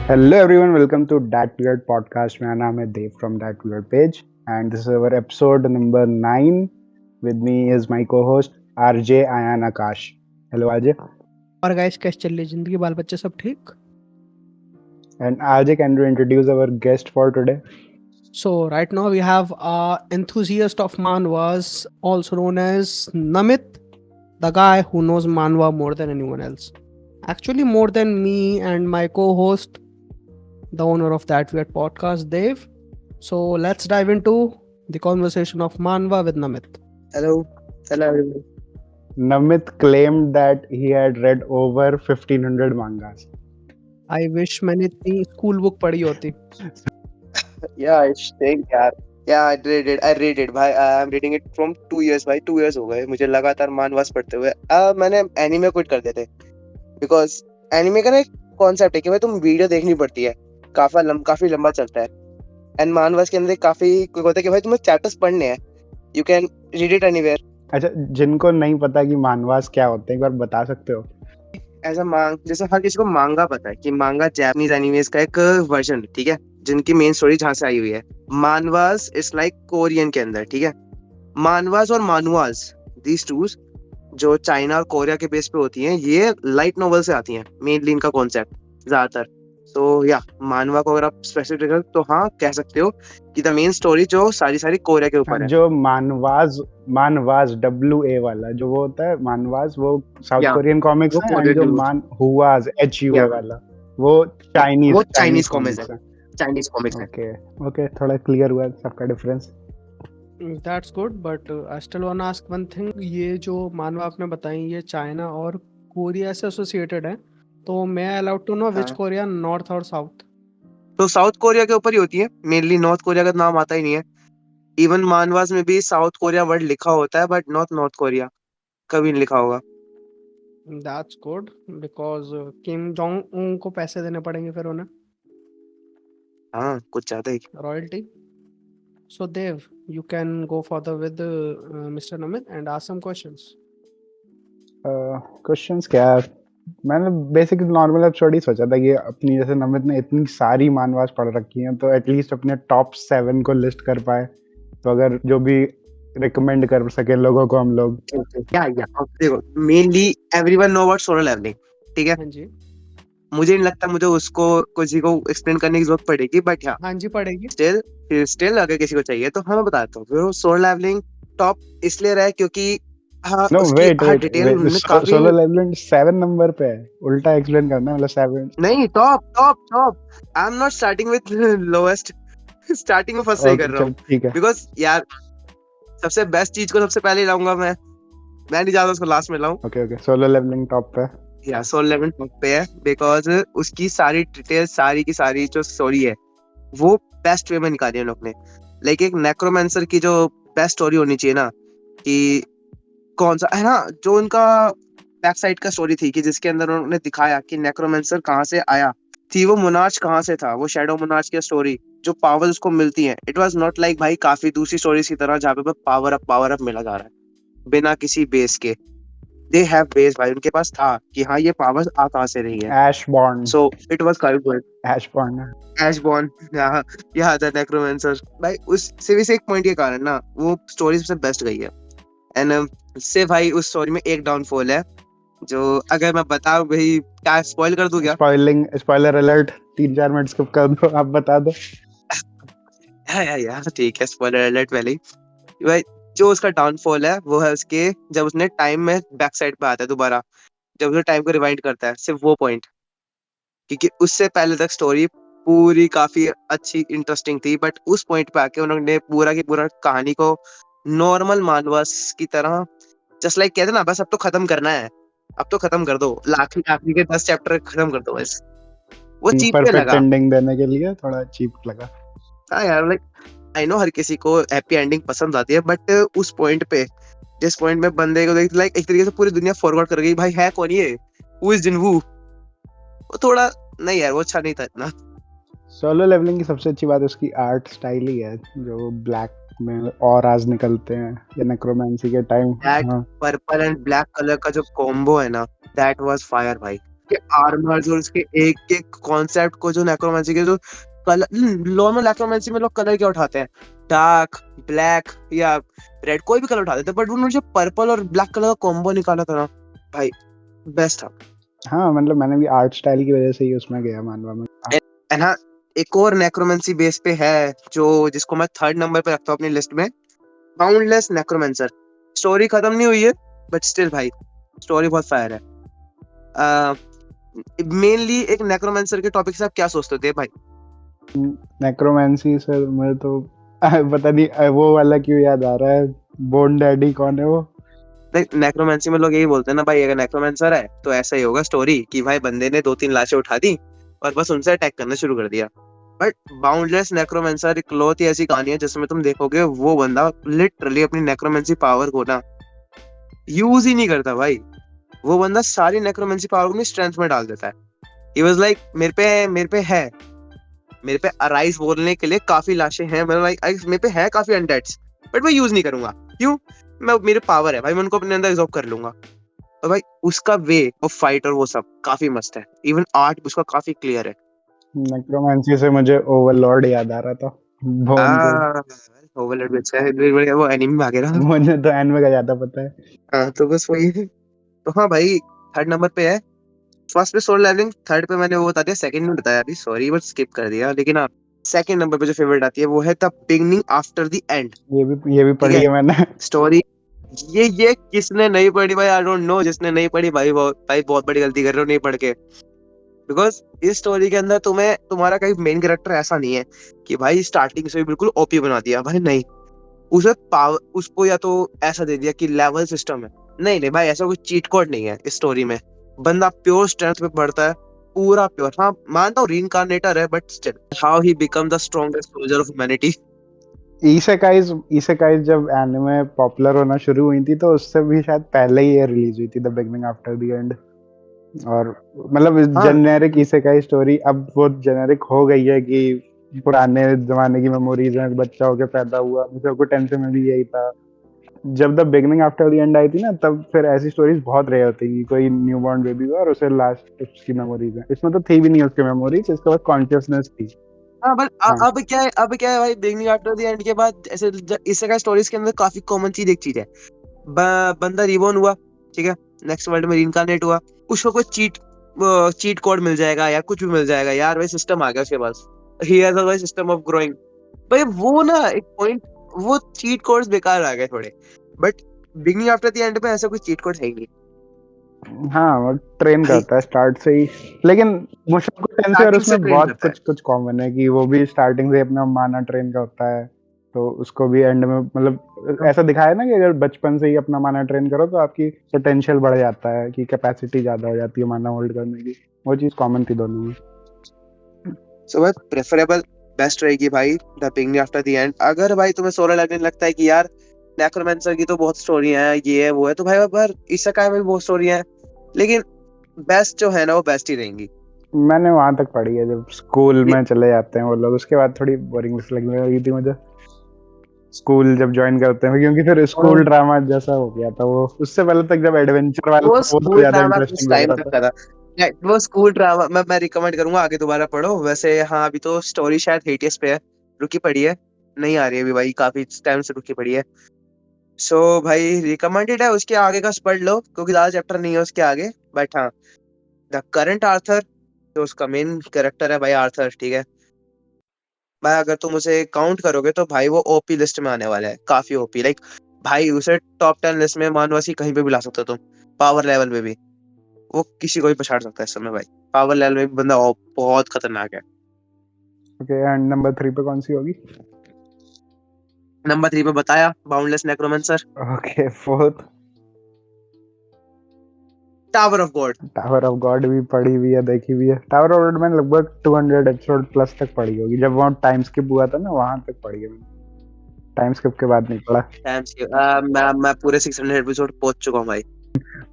Hello everyone, welcome to That Weird Podcast. मेरा नाम है देव from That Weird Page and this is our episode number 9. With me is my co-host RJ Ayan Akash. Hello RJ. और guys कैसे चल रही है जिंदगी बाल बच्चे सब ठीक. And RJ, can you introduce our guest for today? So right now we have enthusiast of manhwas, also known as Namit, the guy who knows manhwa more than anyone else, actually more than me and my co-host, the owner of That Weird Podcast, Dave. So let's dive into the conversation of manhwa with Namit. Hello, everyone. Namit claimed that he had read over 1500 mangas. I wish मैंने इतनी school book पढ़ी होती. Yeah, it's saying यार. Yeah, I read it भाई. I'm reading it from 2 years भाई. 2 years हो गए मुझे लगातार मानवास पढ़ते हुए. मैंने एनीमे क्विट कर दिए थे. Because एनीमे का ना एक कॉन्सेप्ट है कि भाई तुम वीडियो देखनी पड़ती है. काफी लंबा चलता है. एंड मानवास के अंदर काफी कोई होता है कि भाई तुम्हें चैप्टर्स पढ़ने हैं. You can read it anywhere. अच्छा, जिनको नहीं पता कि मानवास क्या होते हैं एक बार बता सकते हो? जैसे हर किसी को मांगा पता है कि मांगा जापानीज एनिमेस का एक वर्जन, ठीक है, जिनकी मेन स्टोरी जहाँ से आई हुई है. मानवास इट्स लाइक कोरियन के अंदर, ठीक है. मानवास और मानुआस, दीज टू जो चाइना और कोरिया के बेस पे होती हैं, ये लाइट नॉवल से आती हैं मेनली इनका कॉन्सेप्ट ज्यादातर. तो या मानवा को अगर आप स्पेसिफिक करें तो हाँ कह सकते हो कि द मेन स्टोरी जो सारी कोरिया के ऊपर है. जो मानवास WA वाला जो वो होता है मानवास, वो साउथ Yeah, कोरियन कॉमिक्स वो है. and कोरियन जो dude. Who was HUA Yeah. वाला वो चाइनीज कॉमिक्स कॉमिक्स है. है. चाइनीज कॉमिक्स है. ओके, थोड़ा क्लियर हुआ सबका difference. That's good, but I still want to ask one thing. ये जो मानवा आपने बताई ये चाइना और कोरिया से एसोसिएटेड है, तो मैं अलाउड टू नो विच हाँ. कोरिया, नॉर्थ और साउथ? तो साउथ कोरिया के ऊपर ही होती है मेनली. नॉर्थ कोरिया का नाम आता ही नहीं है. इवन मानवास में भी साउथ कोरिया वर्ड लिखा होता है बट नॉट नॉर्थ कोरिया कभी नहीं लिखा होगा. That's good because Kim Jong Un को पैसे देने पड़ेंगे फिर उन्हें, हाँ कुछ ज्यादा ही. Royalty. So Dev, you can go further with Mr. Namit and ask some questions. Questions क्या? मैंने बेसिक नॉर्मल एपिसोड ही सोचा था कि अपनी जैसे नमित ने इतनी सारी मानवास पढ़ रखी हैं तो एटलीस्ट अपने टॉप 7 को लिस्ट कर पाए, तो अगर जो भी रिकमेंड कर सके लोगों को हम लोग. या देखो mainly everyone know about solo leveling, ठीक है. हाँ जी. मुझे नहीं लगता मुझे उसको किसी को एक्सप्लेन करने की जरूरत पड़ेगी बट हाँ हाँ जी पड़ेगी. स्टिल अगर किसी को चाहिए तो मैं बताता हूँ. फिर सोलो लेवलिंग टॉप इसलिए रहा है क्योंकि हाँ नो उसकी वेट हर वेट डिटेल वेट उन्होंने काफी. सोलो लेवलिंग 7 नंबर पे है, उल्टा एक्सप्लेन करना मतलब 7. नहीं top I am not starting with lowest. Starting में फर्स्ट से ही कर रहा हूँ ठीक है. बिकॉज यार सबसे बेस्ट चीज को सबसे पहले लाऊंगा मैं नहीं चाहता उसको लास्ट में लाऊं. ओके सोलो लेवलिंग टॉप पे. या सोल लेवल टॉप पे है बिकॉज उसकी सारी डिटेल सारी की सारी जो स्टोरी है वो बेस्ट वे में निकाली है उन लोग ने. लाइक एक नेक्रोमेंसर की जो बेस्ट स्टोरी होनी चाहिए ना, कि कौन सा है ना, जो उनका बैक साइड का स्टोरी थी कि जिसके अंदर उन्होंने दिखाया कि नेक्रोमेंसर कहाँ से आया थी, वो मोनार्च कहाँ से था, वो शैडो मोनार्च की स्टोरी, जो पावर उसको मिलती है. इट वाज नॉट लाइक भाई काफी दूसरी स्टोरीज की तरह जहाँ पे पावर अप मिला जा रहा है बिना किसी बेस के. दे हैव बेस भाई, उनके पास था कि हाँ ये पावर्स आ कहाँ से रही है. Ashborn. So it was quite good. Ashborn यहाँ था नेक्रोमेंसर भाई. उससे भी से एक पॉइंट के कारण ना वो स्टोरी सबसे बेस्ट गई है. एंड से भाई उस स्टोरी में एक डाउनफॉल है जो अगर मैं बताऊं भाई क्या स्पॉइल कर दूं क्या? स्पॉइलर अलर्ट, 3-4 मिनट स्किप कर दो, आप बता दो. या ठीक है, स्पॉइलर अलर्ट पहले ही. भाई जो उसका डाउनफॉल है वो है उसके जब उसने टाइम में बैक साइड पे आता है दोबारा, जब उसने टाइम को रिवाइंड करता है, सिर्फ वो पॉइंट. क्योंकि उससे पहले तक स्टोरी पूरी काफी अच्छी इंटरेस्टिंग थी बट उस पॉइंट पे आके उन्होंने पूरा की पूरा कहानी को नॉर्मल मानवास की तरह जस्ट लाइक कहते ना, बस अब तो खत्म करना है, अब तो खत्म कर दो, आखिरी के 10 चैप्टर खत्म कर दो बस. वो चीप पे परफेक्ट लगा. एंडिंग देने के लिए थोड़ा चीप लगा. हाँ यार लाइक आई नो हर किसी को हैप्पी एंडिंग पसंद आती है बट उस पॉइंट पे जिस पॉइंट में बंदे को देख लाइक एक तरीके से पूरी दुनिया फॉरवर्ड कर गई, भाई है कौन ये, हु इज जिनवू, वो थोड़ा नहीं यार वो अच्छा नहीं था इतना. सोलो लेवलिंग की सबसे अच्छी बात उसकी आर्ट स्टाइल ही है, जो ब्लैक में और आज निकलते हैं ये नेक्रोमेंसी के time. That purple and black colour का जो कॉम्बो है ना, दैट वाज फायर भाई. उसके आर्मर्स और उसके एक एक कॉन्सेप्ट को, जो नेक्रोमेंसी के जो कलर, नॉर्मल नेक्रोमेंसी में लोग कलर क्या उठाते हैं, डार्क, ब्लैक या रेड, कोई भी कलर उठा देते हैं, बट उन्होंने जो पर्पल और ब्लैक कलर का कॉम्बो निकाला था ना भाई, बेस्ट था। हाँ मतलब मैंने भी आर्ट स्टाइल की वजह से ही उसमें गया मानवा में। एंड हाँ, एक और नेक्रोमेंसी बेस पे है जो जिसको मैं 3rd नंबर पे रखता हूँ अपनी लिस्ट में, बाउंडलेस नेक्रोमेंसर। स्टोरी खत्म नहीं हुई है बट स्टिल भाई स्टोरी बहुत फायर है। मेनली एक नेक्रोमेंसर के टॉपिक से आप क्या सोचते थे भाई? नेक्रोमेंसी सर मुझे तो पता नहीं वो वाला क्यों याद आ रहा है, बोन डैडी कौन है वो? नेक्रोमेंसी में लोग यही बोलते हैं ना भाई, अगर नेक्रोमेंसर है तो ऐसा ही होगा स्टोरी कि भाई बंदे ने 2-3 लाशें उठा दी और बस उनसे अटैक करना शुरू कर दिया। बट बाउंडलेस नेक्रोमेंसर इकलौती ऐसी कहानी है जिसमें तुम देखोगे वो बंदा लिटरली अपनी नेक्रोमेंसी पावर को ना यूज ही नहीं करता भाई। वो बंदा सारी नेक्रोमेंसी पावर को अपनी स्ट्रेंथ में डाल देता है। ही वाज लाइक मेरे पे अराइज बोलने के लिए काफी लाशें हैं, मतलब लाइक मेरे पे है काफी अनडेड्स, बट मैं यूज नहीं करूंगा। क्यों? मैं, मेरे पावर है भाई, मैं उनको अपने अंदर एब्जॉर्ब कर लूंगा। और भाई उसका वे ऑफ फाइट और वो सब काफी मस्त है, इवन आर्ट उसका काफी क्लियर है। नेक्रोमेंसी से मुझे ओवरलॉर्ड याद आ रहा था, बोन को। ओवरलॉर्ड भी अच्छा है, वो एनिमे में आ गया ना। मुझे तो एनिमे का ज्यादा पता है। हाँ तो बस वही है। तो हाँ भाई 3rd नंबर पे है, फर्स्ट पे सोलो लेवलिंग, 3rd पे मैंने वो बता दिया, 2nd में बताया अभी, सॉरी बट स्किप कर दिया। लेकिन हाँ 2nd नंबर पे जो फेवरेट आती है वो है the beginning after the and. ये भी ठीक पढ़ी है है मैंने। स्टोरी, ये किसने नहीं पढ़ी भाई? आई डोंट नो, जिसने नहीं पढ़ी भाई बहुत बड़ी गलती कर रहे हो नहीं पढ़ के। बिकॉज इस स्टोरी के अंदर तुम्हें तुम्हारा कहीं मेन कैरेक्टर ऐसा नहीं है कि भाई स्टार्टिंग से ही बिल्कुल ओपी बना दिया भाई, नहीं। उसे पावर, उसको या तो ऐसा दे दिया कि लेवल सिस्टम है, नहीं नहीं भाई ऐसा कोई चीट कोड नहीं है इस स्टोरी में। बंदा प्योर स्ट्रेंथ पे बढ़ता है, पूरा प्योर। हाँ मानता हूँ रीइंकार्नेटर है but still how he become the strongest soldier of humanity. इसेकाइज जब एनिमे पॉपुलर होना शुरू हुई थी तो उससे भी शायद पहले ही ये रिलीज हुई थी, the beginning after the and. और मतलब हाँ जेनेरिक इसेकाई स्टोरी अब वो जेनेरिक हो गई है कि पुराने जमाने की मेमोरीज में बच्चा होके पैदा हुआ। मुझे को टेंशन में भी यही था जब the beginning after the and I थी ना, तब फिर ऐसी स्टोरीज बहुत रेयर होती कि कोई न्यू बॉर्न बेबी हुआ और उसे लास्ट उसकी मेमोरीज है। इसमें तो थी भी नहीं उसकी मेमोरीज, इसके बाद कॉन्शियसनेस थी। हाँ बट हाँ अब क्या है भाई, बिगनिंग आफ्टर द एंड के बाद ऐसे इससे का स्टोरीज के अंदर काफी कॉमन चीज एक चीज है, बंदा रिबॉर्न हुआ, ठीक है, नेक्स्ट वर्ल्ड में रीइंकार्नेट हुआ, उसको कोई चीट कोड मिल जाएगा या कुछ भी मिल जाएगा यार, भाई सिस्टम आ गया उसके पास, he has a system of growing. भाई वो ना एक पॉइंट, वो चीट कोड्स बेकार आ गए थोड़े, but beginning after the and पे ऐसा कोई चीट कोड है ही नहीं हाँ, वो ट्रेन भाई, करता है स्टार्ट से ही। लेकिन मुश्किल टेंसी और स्टार्टिंग से उसमें ट्रेन बहुत करता है। कुछ कॉमन है कि वो भी स्टार्टिंग से अपना माना ट्रेन का होता है, तो उसको भी एंड में मतलब ऐसा दिखाया ना कि अगर बचपन से ही अपना माना ट्रेन करो तो आपकी पोटेंशियल बढ़ जाता है, कि कैपेसिटी ज्यादा हो जाती है माना होल्ड करने की। वो चीज कॉमन थी दोनों में। सो भाई प्रेफरेबल बेस्ट रहेगी भाई the beginning after the and. अगर भाई तुम्हें सोलो लेवलिंग लगता है कि यार नेक्रोमेंसर की तो बहुत स्टोरी है, ये है वो है, तो भाई पर इसेकाई में भी बहुत स्टोरी है, लेकिन बेस्ट जो है ना वो बेस्ट ही रहेंगी। मैंने वहां तक पढ़ी है जब स्कूल में चले जाते हैं वो लोग, उसके बाद थोड़ी बोरिंग लगने लगी थी मुझे स्कूल जब ज्वाइन करते हैं, क्योंकि फिर स्कूल ड्रामा जैसा हो गया था वो। उससे पहले तक जब एडवेंचर वाला वो था वो तो स्कूल ज्यादा ड्रामा कुछ इंटरेस्टिंग लग टाइम रहा तक था। का था। वो स्कूल ड्रामा मैं रिकमेंड करूंगा आगे दोबारा पढ़ो। वैसे हाँ अभी तो स्टोरी शायद हेटियस पे है, रुकी पड़ी है, नहीं आ रही है अभी भाई, काफी टाइम से रुकी पड़ी है। सो भाई रिकमेंडेड है, उसके आगे का पढ़ लो क्योंकि ज्यादा चैप्टर नहीं है उसके आगे। बट हाँ द करंट आर्थर, जो उसका मेन कैरेक्टर है भाई आर्थर, ठीक है भाई, अगर तुम उसे काउंट करोगे तो भाई वो ओपी लिस्ट में आने वाला है, काफी ओपी। लाइक भाई उसे टॉप 10 लिस्ट में मान वैसी कहीं पे भी ला सकते हो तुम, पावर लेवल में भी वो किसी को भी पछाड़ सकता है इस समय भाई, पावर लेवल में भी बंदा बहुत खतरनाक है। ओके, एंड नंबर 3 पे कौन सी होगी? नंबर 3 पे बताया boundless necromancer. Okay, fourth tower of god. Tower of god भी पढ़ी हुई है, देखी हुई है। टावर ऑफ गॉड मैंने लगभग 200 एपिसोड प्लस तक पढ़ी होगी, जब वहाँ टाइम स्किप हुआ था ना वहां तक पढ़ी है मैंने। टाइम स्किप के बाद नहीं पढ़ा। मैं पूरे 600 एपिसोड पहुंच चुका हूँ भाई।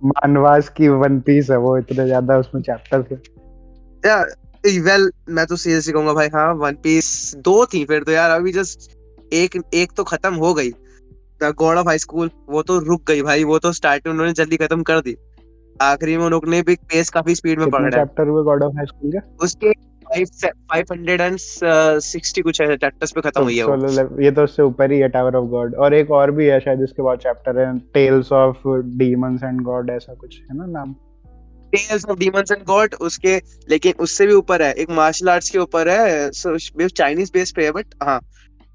मानवास की वन पीस है वो, इतने ज्यादा उसमें चैप्टर थे। वेल मैं तो सीरियसली कहूंगा भाई, हाँ वन पीस 2 थी फिर तो यार, अभी जस्ट एक एक तो खत्म हो गई, the God of high school, वो तो रुक गई भाई, वो तो स्टार्टिंग उन्होंने जल्दी खत्म कर दी। आखिरी में उन्होंने भी पेस काफी स्पीड में कितने पकड़ा है। चैप्टर हुए गॉड ऑफ हाई स्कूल के? उसके 560 कुछ है चैप्टर्स पे खत्म तो हुई है वो। ये तो उससे ऊपर ही है टावर ऑफ गॉड, और एक और भी है शायद इसके बाद चैप्टर है, tales of demons and god, ऐसा कुछ है ना नाम? Tales of demons and god उसके, लेकिन उससे भी ऊपर है, एक मार्शल आर्ट्स के ऊपर है, चाइनीज बेस पे है, बट हाँ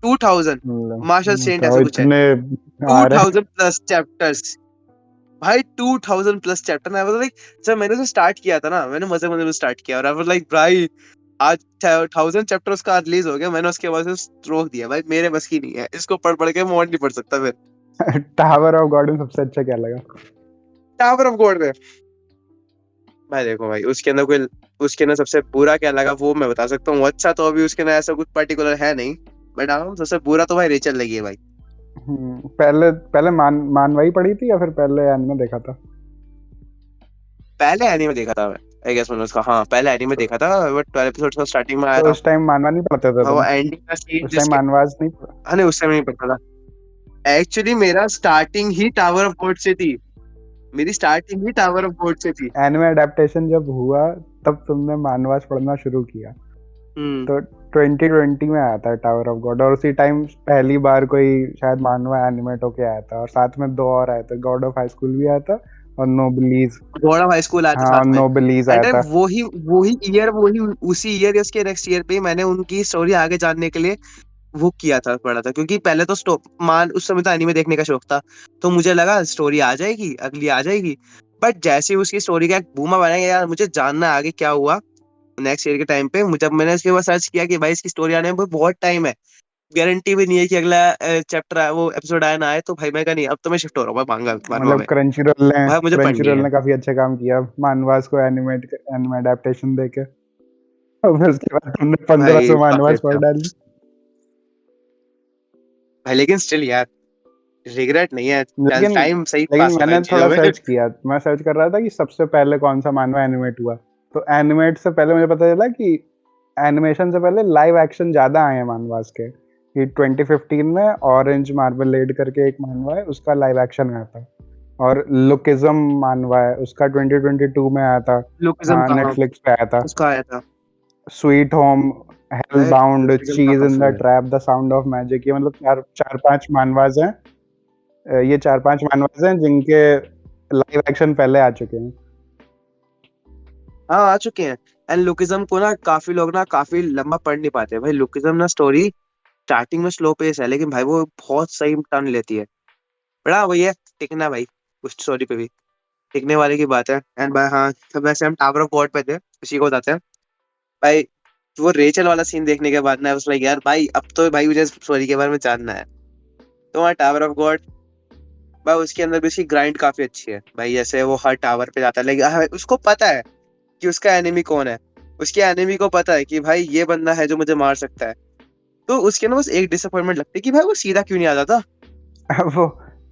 2000 मार्शल सेंट तो ऐसा कुछ है। इतने आ रहे 2000 प्लस चैप्टर्स भाई, 2000 प्लस चैप्टर। मैं लाइक, जब मैंने उसे स्टार्ट किया था ना, मैंने मजे मजे में स्टार्ट किया, और आई वाज लाइक भाई आज 1000 चैप्टर उसका रिलीज हो गया, मैंने उसके बाद से रोक दिया भाई, मेरे बस की नहीं है, इसको पढ़ पढ़ के मैं और नहीं पढ़ सकता फिर। टावर ऑफ गॉड में सबसे अच्छा क्या लगा? टावर ऑफ गॉड में भाई देखो भाई, उसके अंदर सबसे बुरा क्या लगा वो मैं बता सकता हूँ। अच्छा तो अभी उसके अंदर ऐसा कुछ पर्टिकुलर है नहीं, बट हाँ सबसे बुरा तो भाई रेचल लगी है भाई। पहले पहले मानवाई पढ़ी थी या फिर पहले एनिमे देखा था? पहले एनीमे देखा था आई गेस मैंने उसका, हाँ पहले एनीमे देखा था, बट 12 एपिसोड का स्टार्टिंग में आया तो था। उस टाइम मानवा नहीं पढ़ते थे हाँ वो तुम? एंडिंग का सीन उस टाइम जिसके, मानवाज नहीं? हाँ नहीं उस समय नहीं पता था। एक्चुअली मेरा starting he tower of God से थी, मेरी starting he tower of God से थी। एनिमे अडेप्टेशन जब हुआ तब तुमने मानवास पढ़ना शुरू किया, हम्म। तो 2020 में आया था टावर ऑफ गॉड, और उसी टाइम पहली बार कोई शायद मानवा एनिमेट होके आया था, और साथ में दो और आए थे, गॉड ऑफ हाई स्कूल भी आया था और नोबलीज। गॉड ऑफ हाई स्कूल आया था हाँ, साथ में। नोबलीज आया एंड था। वही ईयर, वही उसी ईयर या उसके नेक्स्ट ईयर पे ही मैंने उनकी स्टोरी आगे जानने के लिए वो किया था, पढ़ा था, क्योंकि पहले तो उस समय तो एनीमे देखने का शौक था, तो मुझे लगा स्टोरी आ जाएगी, अगली आ जाएगी। बट जैसे ही उसकी स्टोरी का एक बूमा बनाया यार, मुझे जानना है आगे क्या हुआ नेक्स्ट ईयर के टाइम पे, जब मैंने उसके बाद सर्च किया कि भाई इसकी स्टोरी आने में बहुत टाइम है, गारंटी भी नहीं है कि अगला चैप्टर वो एपिसोड आए ना आए, तो भाई मैं कहा नहीं अब तो मैं शिफ्ट हो रहा हूँ मांगा मानवा मतलब में। भाई मुझे पढ़नी क्रंचीरोल है ने काफी अच्छा काम किया मानवास को एनिमे अडेप्टेशन देके, और फिर उसके बाद तुमने भाई, 1500 काफी मानवास पढ़ अच्छा डाली। भाई, लेकिन स्टिल यार रिग्रेट नहीं है, लेकिन टाइम सही लेकिन पास होता है मैंने इन थोड़ा चीजों में। सर्च किया, मैं सर्च कर रहा था कि सबसे पहले कौन सा मानवा एनिमेट हुआ, तो एनिमेट से पहले मुझे पता चला कि एनिमेशन से पहले लाइव एक्शन ज्यादा आए हैं मानवास के, कि 2015 में ऑरेंज मार्मलेड करके एक मानवा है, उसका लाइव एक्शन आया था, और लुकिज्म मानवा है, उसका 2022 में आया था। लुकिज्म हाँ, कहाँ नेटफ्लिक्स पे आया था। उसका आया था स्वीट होम, हेल भाई, बाउंड, लुकिज्म चीज कहाँ इन द से है? Trap, the sound of magic, ये मतलब चार चार पांच मानवास हैं। ये चार पांच मानवास हैं जिनके लाइव एक्शन पहले आ चुके हैं। हाँ आ चुके हैं। एंड लुकिज्म को ना काफी लोग ना काफी लंबा पढ़ नहीं पाते भाई, लुकिज्म ना स्टोरी स्टार्टिंग में स्लो पेस है, लेकिन भाई वो बहुत सही टर्न लेती है, बड़ा वही है टिकना भाई, उस स्टोरी पे भी टिकने वाले की बात है। एंड भाई हाँ, तो वैसे हम टावर ऑफ गॉड पे थे, उसी को बताते हैं भाई। वो रेचल वाला सीन देखने के बाद ना उस लाइक यार भाई अब तो भाई मुझे स्टोरी के बारे में जानना है। तो वहाँ टावर ऑफ गॉड भाई, उसके अंदर भी उसकी ग्राइंड काफी अच्छी है भाई, जैसे वो हर टावर पे जाता है, लेकिन हाँ, उसको पता है कि उसका एनिमी कौन है, उसके एनिमी को पता है कि भाई ये बंदा है जो मुझे मार सकता है। तो उसके ना बस एक डिसअपॉइंटमेंट लगती है कि भाई वो सीधा क्यों नहीं आ जाता। अब वो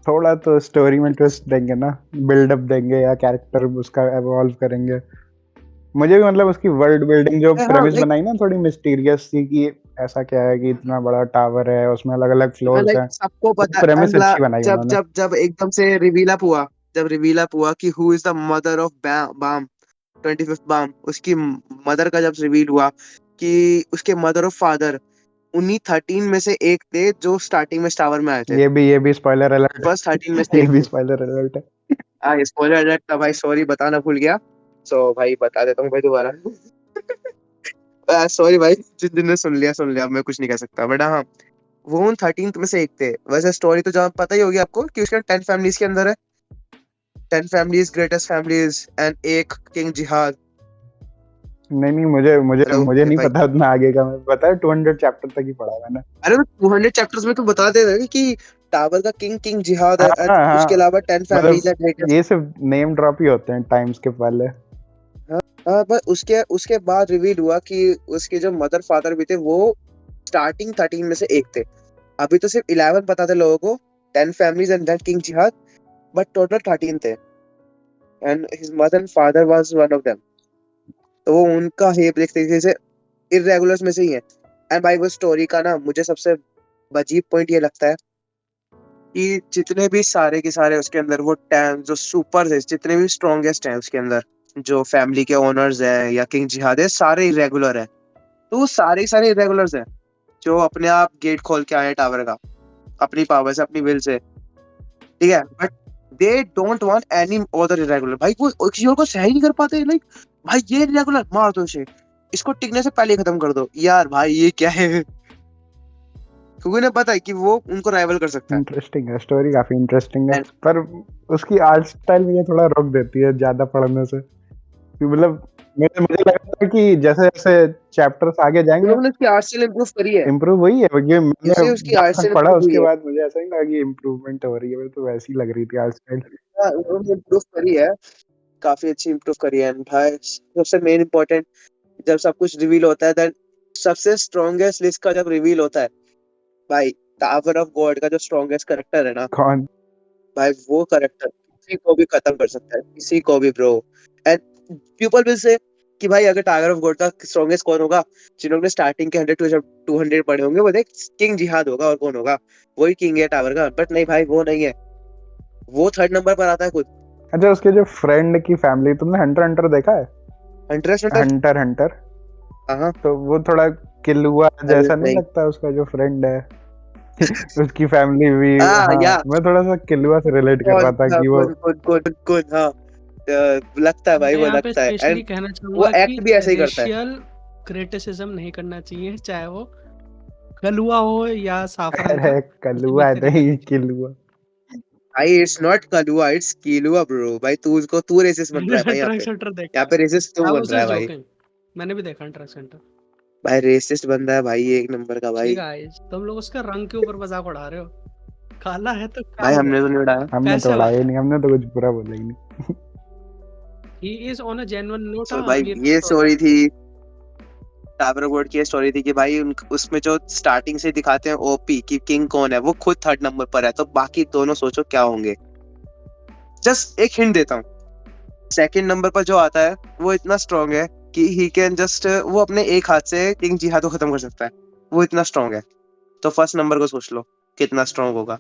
थोड़ा तो स्टोरी में ट्विस्ट देंगे ना, बिल्डअप देंगे या कैरेक्टर उसका एवॉल्व करेंगे। मुझे भी मतलब उसकी वर्ल्ड बिल्डिंग जो हाँ प्रेमिस लाइक, बनाई ना, थोड़ी मिस्टीरियस सी, कि ऐसा क्या है कि इतना बड़ा टावर है, उसमें अलग अलग फ्लोर्स हैं, सबको वो पता प्रेमिस and अच्छी बनाई जब उन्होंने। जब जब एकदम से रिवील अप हुआ, जब रिवील अप हुआ कि who is the mother of Baam, 25th Baam, उसकी मदर का जब रिवील हुआ कि उसके मदर ऑफ फादर उन्हीं 13 में से एक थे जो स्टार्टिंग में टावर में आए थे, ये भी स्पॉइलर अलर्ट फर्स्ट 13 में है। से ये एक भी थे। स्पॉइलर अलर्ट है। हाँ स्पॉइलर अलर्ट था भाई, सॉरी बताना भूल गया। सो भाई बता देता हूँ भाई दोबारा। सॉरी भाई, जिन दिन ने सुन लिया, मैं कुछ नहीं कह सकता, बट हाँ वो उन 13 में से एक थे। वैसे स्टोरी तो जहाँ पता ही होगी आपको कि उसके 10 फैमिलीज के अंदर है, 10 फैमिलीज, ग्रेटेस्ट फैमिलीज, एंड एक किंग जिहाद। नहीं नहीं, मुझे मुझे हेलो मुझे नहीं भाई, पता उतना आगे का, मैं पता है 200 चैप्टर तक ही पढ़ा है मैंने। अरे तो 200 चैप्टर्स में तो बता दे रहे कि टावर का किंग किंग जिहाद है, हाँ and हाँ उसके हाँ, अलावा 10 फैमिलीज है, मतलब ग्रेटेस्ट। ये सिर्फ नेम ड्रॉप ही होते हैं टाइम्स के पहले। हाँ हाँ, पर उसके उसके बाद रिवील हुआ कि उसके जो मदर फादर भी थे वो स्टार्टिंग 13 में से एक थे। अभी तो सिर्फ 11 पता थे लोगों को, 10 फैमिलीज एंड दैट किंग जिहाद, बट टोटल 13 थे, and his mother and father was one of them. तो वो उनका है एक तरीके से इररेगुलर्स में से ही है। एंड भाई वो स्टोरी का ना मुझे सबसे अजीब पॉइंट ये लगता है कि जितने भी सारे के सारे उसके अंदर वो टैंक जो सुपर है, जितने भी स्ट्रॉन्गेस्ट हैं उसके अंदर, जो फैमिली के ओनर्स हैं या किंग जिहाद है, सारे इरेगुलर है। तो वो सारे सारे इरेगुलर्स हैं जो अपने आप गेट खोल के आए टावर का अपनी पावर से, अपनी विल से, ठीक है, but they don't want any other irregular. भाई वो किसी और को सह ही नहीं कर पाते, लाइक भाई ये इरेगुलर मार दो इसे, इसको टिकने से पहले खत्म कर दो यार, भाई ये क्या है। क्योंकि उन्हें पता है कि वो उनको राइवल कर सकता है। इंटरेस्टिंग है, स्टोरी काफी इंटरेस्टिंग है, And- पर उसकी आर्ट स्टाइल मुझे थोड़ा रोक देती है ज्यादा पढ़ने से। कि मतलब मुझे मुझे लगता है कि जैसे जैसे चैप्टर्स आगे जाएंगे उन्होंने उसकी आर्ट स्टाइल इम्प्रूव करी है, इम्प्रूव हुई है। ये मैंने इसे उसकी जब आर्ट तक स्टाइल पढ़ा इम्प्रूव हुई उसके है। बाद मुझे ऐसा नहीं लगा कि इम्प्रूवमेंट हो रही है, मेरे तो वैसी लग रही थी आर्ट स्टाइल। हाँ, उन्होंने इम्प्रूव करी है, काफी अच्छी इम्प्रूव करी है। And भाई सबसे मेन इम्पोर्टेंट, जब सब कुछ रिवील होता है, देन सबसे स्ट्रॉन्गेस्ट लिस्ट का जब रिवील होता है भाई, टावर ऑफ गॉड का जो स्ट्रॉन्गेस्ट करेक्टर है ना कौन? भाई, वो करेक्टर किसी को भी खत्म कर सकता है, किसी को भी bro. And people will say कि भाई अगर टावर ऑफ गॉड का स्ट्रॉन्गेस्ट कौन होगा, जिन्होंने स्टार्टिंग के 100 पढ़े होंगे वो देख, किंग जिहाद होगा, और कौन होगा, वही किंग है टावर का। बट नहीं भाई, वो नहीं है, वो थर्ड नंबर पर आता है खुद। अच्छा, उसके जो फ्रेंड की फैमिली, तुमने हंटर हंटर देखा है? हंटर हंटर हंटर हाँ, तो वो थोड़ा किलुआ जैसा नहीं नहीं लगता उसका जो फ्रेंड है? उसकी फैमिली भी, हाँ हाँ, या मैं थोड़ा सा किलुआ से रिलेट कर रहा कौन था हाँ, कि वो कौन हाँ, लगता है भाई, मैं वो यहाँ पे लगता है। स्पेशली एंड कहना वो चाहूंगा कि एक्ट भी ऐसे ही करता है। रेशियल क्रिटिसिज्म नहीं करना चाहिए, चाहे वो कलुआ हो या साफरन का, अरे किसी भी कलुआ तरीके नहीं, का। किलुआ। भाई it's not Kalua, it's Killua bro. भाई तू रेसिस्ट बन रहा है भाई, मैंने यहाँ ट्रक पे, शटर देखा यहाँ है, पे रेसिस्ट तू आई बन वाज रहा है जस्ट भाई। जोकिंग, मैंने भी देखा ट्रक सेंटर। भाई रेसिस्ट बंदा है भाई, एक नंबर का भाई। ठीक है, तुम लोग उसका रंग के ऊपर मजाक उड़ा रहे हो, काला है तो क्या भाई हो हमने गया, तो नहीं उड़ाया। हमने तो कैसे उड़ाया उड़ाया? ही नहीं, हमने तो कुछ बुरा बोला ही नहीं। He is on a genuine note. तो हाँ, भाई अमीर ये तो होता स्टोरी है। थी, टावर ऑफ गॉड की स्टोरी थी कि भाई उसमें जो स्टार्टिंग से दिखाते हैं ओपी कि किंग कौन है, वो खुद थर्ड नंबर पर है, तो बाकी दोनों सोचो क्या होंगे। जस्ट एक हिंट देता हूँ, सेकंड नंबर पर जो आता है वो इतना स्ट्रांग है कि ही कैन जस्ट, वो अपने एक हाथ से किंग जिहाद को खत्म कर सकता है, वो इतना स्ट्रांग है। तो फर्स्ट नंबर को सोच लो कितना स्ट्रांग होगा।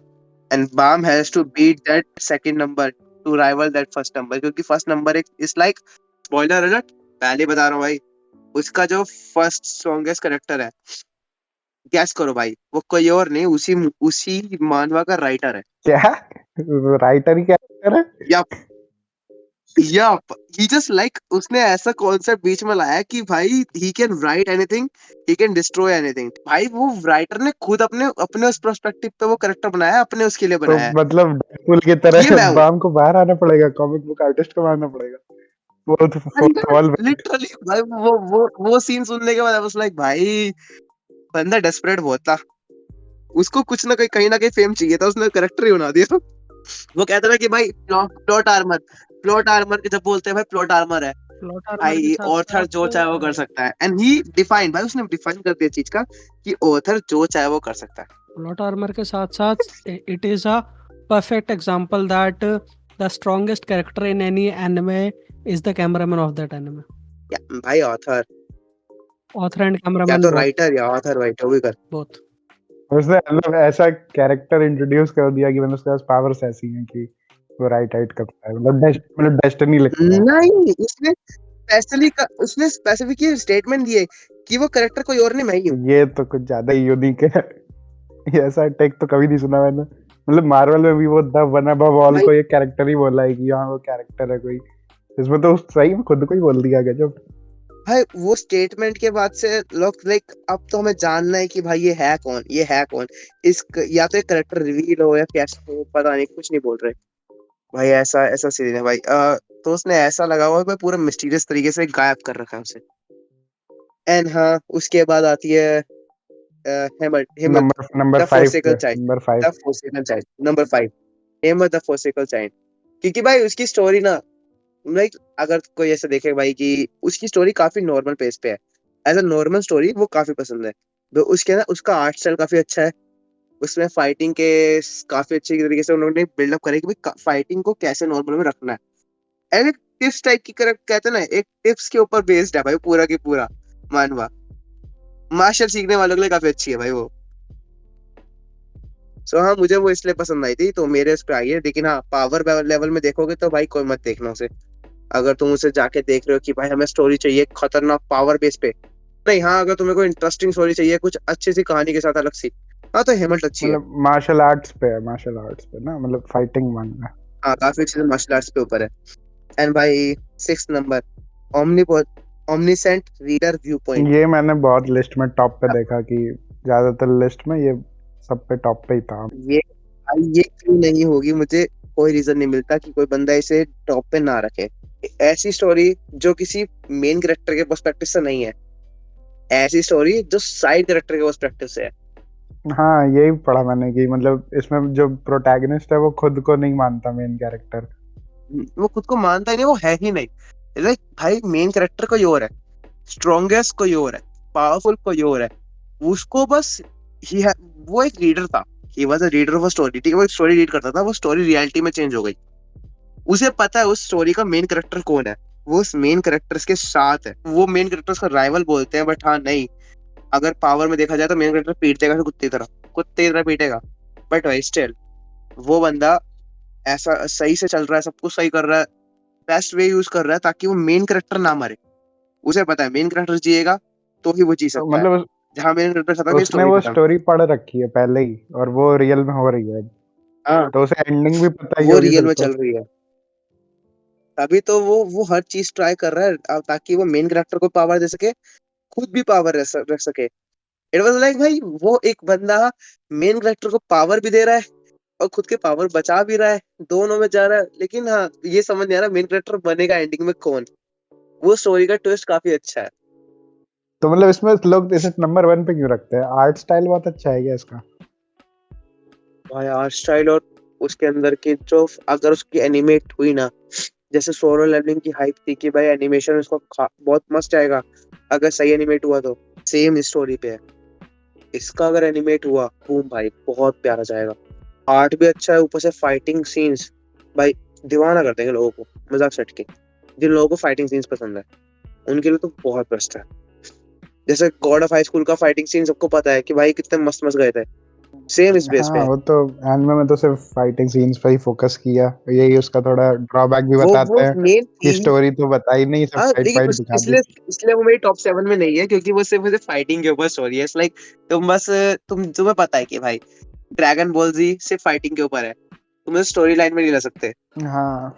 And Baam has to beat that second number to rival that first number, क्योंकि फर्स्ट नंबर एक इज लाइक, स्पॉइलर अलर्ट, पहले बता रहा हूँ भाई, उसका जो फर्स्ट स्ट्रॉन्गेस्ट करेक्टर है, गैस करो भाई, वो कोई और नहीं, उसी मानवा का राइटर है। क्या? राइटर ही क्या है? या ही जस्ट लाइक, उसने ऐसा कॉन्सेप्ट बीच में लाया कि भाई he can write anything, he can destroy anything. भाई वो राइटर ने खुद अपने अपने उस पर्सपेक्टिव पे वो करेक्टर बनाया है, अपने उसके लिए तो बनाया है। मतलब डेडपूल की ये तरह मैं हूँ बाम को बाहर आना पड़ेगा, कॉमिक बुक आर्टिस्ट को मारना पड़ेगा। Fourth wall. लिटरली भाई, वो सीन सुनने के बाद आई वाज लाइक भाई, बंदा डेस्परेट बहुत था, उसको कुछ ना कहीं ना कहीं फेम चाहिए था, उसने करेक्टर ही बना दिया। वो कहता था कि भाई प्लॉट आर्मर के जब बोलते हैं भाई प्लॉट आर्मर है, प्लॉट आर्मर के भाई साथ ऑथर जो चाहे वो कर साथ सकता है। एंड ही डिफाइन, भाई उसने डिफाइन कर दिया चीज का कि ऑथर जो चाहे वो कर सकता है। प्लॉट आर्मर के साथ साथ it is a perfect example that the strongest character in any anime is the cameraman of that anime. भाई ऑथर ऑथर एंड या कैमरामैन तो बोथ। राइटर या ऑथर, भाई जो भी कर। बोथ। उसने मतलब ऐसा कैरेक्टर इंट्रोड्यूस कर दिया कि मतलब उसके पास पावर्स ऐसी हैं कि वो राइट करता है, मतलब डेस्टिनी लिखता है। नहीं, उसने स्पेसिफिक स्टेटमेंट दिए कि वो करेक्टर कोई और नहीं, मैं ही हूँ। ये तो कुछ ज्यादा ही यूनिक है। ये ऐसा टेक तो कभी नहीं सुना मैंने। मतलब मार्वल में भी वो द वन अबव ऑल भाई को ये कैरेक्टर ही बोला है कि हाँ वो कैरेक्टर है कोई। इसमें तो सही में खुद को ही बोल दिया गजब। भाई वो स्टेटमेंट के बाद से लोग लाइक, अब तो हमें जानना है कि भाई ये है कौन, ये है कौन। या तो एक करेक्टर रिवील हो या कैसे हो, पता नहीं, कुछ नहीं बोल रहे भाई। ऐसा ऐसा सीन है भाई। तो उसने ऐसा लगा हुआ है भाई, पूरा मिस्टीरियस तरीके से गायब कर रखा है उसे। एंड हाँ, उसके बाद आती है Hamlet Hamlet number the 5 forsaken पे, child, number 5। The forsaken child number 5, Hamlet the forsaken child. क्योंकि भाई उसकी स्टोरी ना, लाइक अगर कोई ऐसा देखे भाई कि उसकी स्टोरी काफी नॉर्मल पेस पे है, एज अ नॉर्मल स्टोरी वो काफी पसंद है। तो उसके ना उसका आर्ट स्टाइल काफी अच्छा है, उसमें फाइटिंग के काफी अच्छे तरीके से उन्होंने बिल्डअप करे कि भाई फाइटिंग को कैसे नॉर्मल में रखना है। एंड एक टिप्स टाइप की कहते हैं ना, एक टिप्स के ऊपर बेस्ड है भाई पूरा की पूरा मानवा। मार्शल सीखने वालों के लिए काफी अच्छी है भाई वो। सो हाँ मुझे वो इसलिए पसंद आई थी, तो मेरे उस पे आई है। लेकिन हाँ पावर लेवल में देखोगे तो भाई कोई मत देखना उसे। अगर तुम उसे जाके देख रहे हो कि भाई हमें स्टोरी चाहिए खतरनाक पावर बेस पे, नहीं। हाँ अगर तुम्हें कोई इंटरेस्टिंग स्टोरी चाहिए कुछ अच्छी सी कहानी के साथ अलग सी, हाँ तो हेमल्ट अच्छी है। मतलब मार्शल आर्ट्स पे है, मार्शल आर्ट्स पे ना, मतलब फाइटिंग मांगा। हाँ काफी अच्छी मार्शल आर्ट्स पे ऊपर है। एंड भाई 6 number, omni omniscient reader view point. ये मैंने बहुत लिस्ट में टॉप पे देखा कि ज्यादातर लिस्ट में ये सब पे टॉप पे ही था। ये ये क्यों नहीं होगी, मुझे कोई रीजन नहीं मिलता कि कोई बंदा इसे टॉप पे ना रखे। ऐसी स्टोरी जो किसी मेन कैरेक्टर के पर्सपेक्टिव से नहीं है, ऐसी स्टोरी जो साइड कैरेक्टर के पर्सपेक्टिव से है। हाँ यही पढ़ा मैंने कि मतलब इसमें जो प्रोटैगनिस्ट है वो खुद को नहीं मानता मेन कैरेक्टर। वो खुद को मानता ही नहीं, वो है ही नहीं। लाइक भाई मेन कैरेक्टर कोई और है, स्ट्रॉन्गेस्ट कोई और है, पावरफुल कोई और है। उसको बस वो एक रीडर था, he was a reader of a story. ठीक है, वो स्टोरी रीड करता था, वो स्टोरी रियलिटी में चेंज हो गई। उसे पता है उस स्टोरी का मेन कैरेक्टर कौन है, वो उस मेन कैरेक्टर्स के साथ है। वो मेन कैरेक्टर्स का राइवल बोलते हैं, बट हाँ नहीं, अगर पावर में देखा जाए तो मेन कैरेक्टर पीटतेगा तो कुत्ते की तरह पीटेगा। बट भाई स्टिल वो बंदा ऐसा सही से चल रहा है, सब कुछ सही कर रहा है, बेस्ट वे यूज कर रहा है ताकि वो मेन कैरेक्टर ना मरे। उसे पता है मेन कैरेक्टर जिएगा तो ही वो जी तो सकता है। मतलब जहां मेन कैरेक्टर खत्म है उसने स्टोरी वो खत्म। स्टोरी पढ़ रखी है पहले ही और वो रियल में हो रही है, हाँ तो उसे एंडिंग भी पता ही वो होगी रियल फिर में तो। चल रही है, तभी तो वो हर चीज ट्राई कर रहा है ताकि वो मेन कैरेक्टर को पावर दे सके, खुद भी पावर रख सके। इट वाज लाइक भाई वो एक बंदा मेन कैरेक्टर को पावर भी दे रहा है और खुद के पावर बचा भी रहा है, दोनों में जा रहा है। लेकिन हाँ ये समझ नहीं आ रहा मेन कैरेक्टर बनेगा एंडिंग में कौन। वो स्टोरी का ट्विस्ट काफी अच्छा है। तो मतलब इसमें लोग इसे नंबर 1 पे क्यों रखते हैं? आर्ट स्टाइल बहुत अच्छा है क्या इसका? भाई आर्ट स्टाइल और उसके अंदर की जो, अगर उसकी एनिमेट हुई ना, जैसे सोलो लेवलिंग की हाइप थी कि भाई एनिमेशन उसको बहुत मस्त आएगा अगर सही एनिमेट हुआ तो, सेम स्टोरी पे है। इसका अगर एनिमेट हुआ बूम भाई बहुत प्यारा जाएगा। आर्ट भी अच्छा है, ऊपर से फाइटिंग सीन्स भाई दीवाना कर देंगे लोगों को। मजाक सेट के जिन लोगों को फाइटिंग सीन्स पसंद है उनके लिए तो बहुत बेस्ट है। जैसे गॉड ऑफ हाई स्कूल का फाइटिंग सीन सबको पता है कि भाई कितने मस्त मस्त गए थे, सेम इस बेस पे हाँ है। वो तो एनिमे में तो सिर्फ फाइटिंग सीन्स पे ही फोकस किया, यही उसका थोड़ा ड्रॉबैक भी वो बताते हैं मेन थी कि ही। स्टोरी तो बताई नहीं, सब हाँ फाइट लेकिन फाइट दिखा दी। इसलिए इसलिए वो मेरी टॉप 7 में नहीं है क्योंकि वो सिर्फ मुझे फाइटिंग के ऊपर स्टोरी है। इट्स लाइक तुम बस तुम्हें पता है कि भाई ड्रैगन बॉल जी सिर्फ फाइटिंग के ऊपर है, तुम स्टोरी लाइन में नहीं ला सकते। हाँ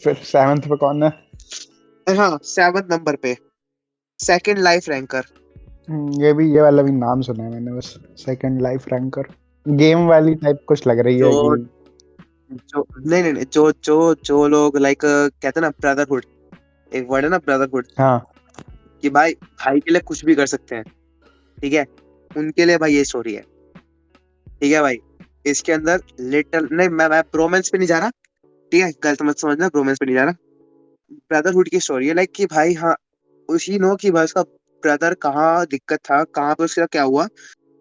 फिर 7th पे कौन है? और हाँ 7 नंबर पे सेकंड लाइफ रैंकर। ये वाला भी नाम सुना है मैंने बस। सेकंड लाइफ रैंकर गेम वाली टाइप कुछ लग रही जो है कि। जो नहीं, जो लोग लाइक कहते हैं ना ब्रदरहुड, एक वर्ड है ना ब्रदरहुड, हाँ कि भाई भाई के लिए कुछ भी कर सकते हैं। ठीक है, उनके लिए भाई ये स्टोरी है। ठीक है भाई, इसके अंदर लिटिल नहीं, मैं ब्रोमेंस पे नहीं जा रहा। ठीक है, गलत मत समझना, ब्रोमेंस पे नहीं जा रहा। ब्रदरहुड की स्टोरी है, लाइक कि भाई हाँ उसी नो कि भाई उसका ब्रदर कहाँ दिक्कत था, कहाँ पे उसके साथ क्या हुआ,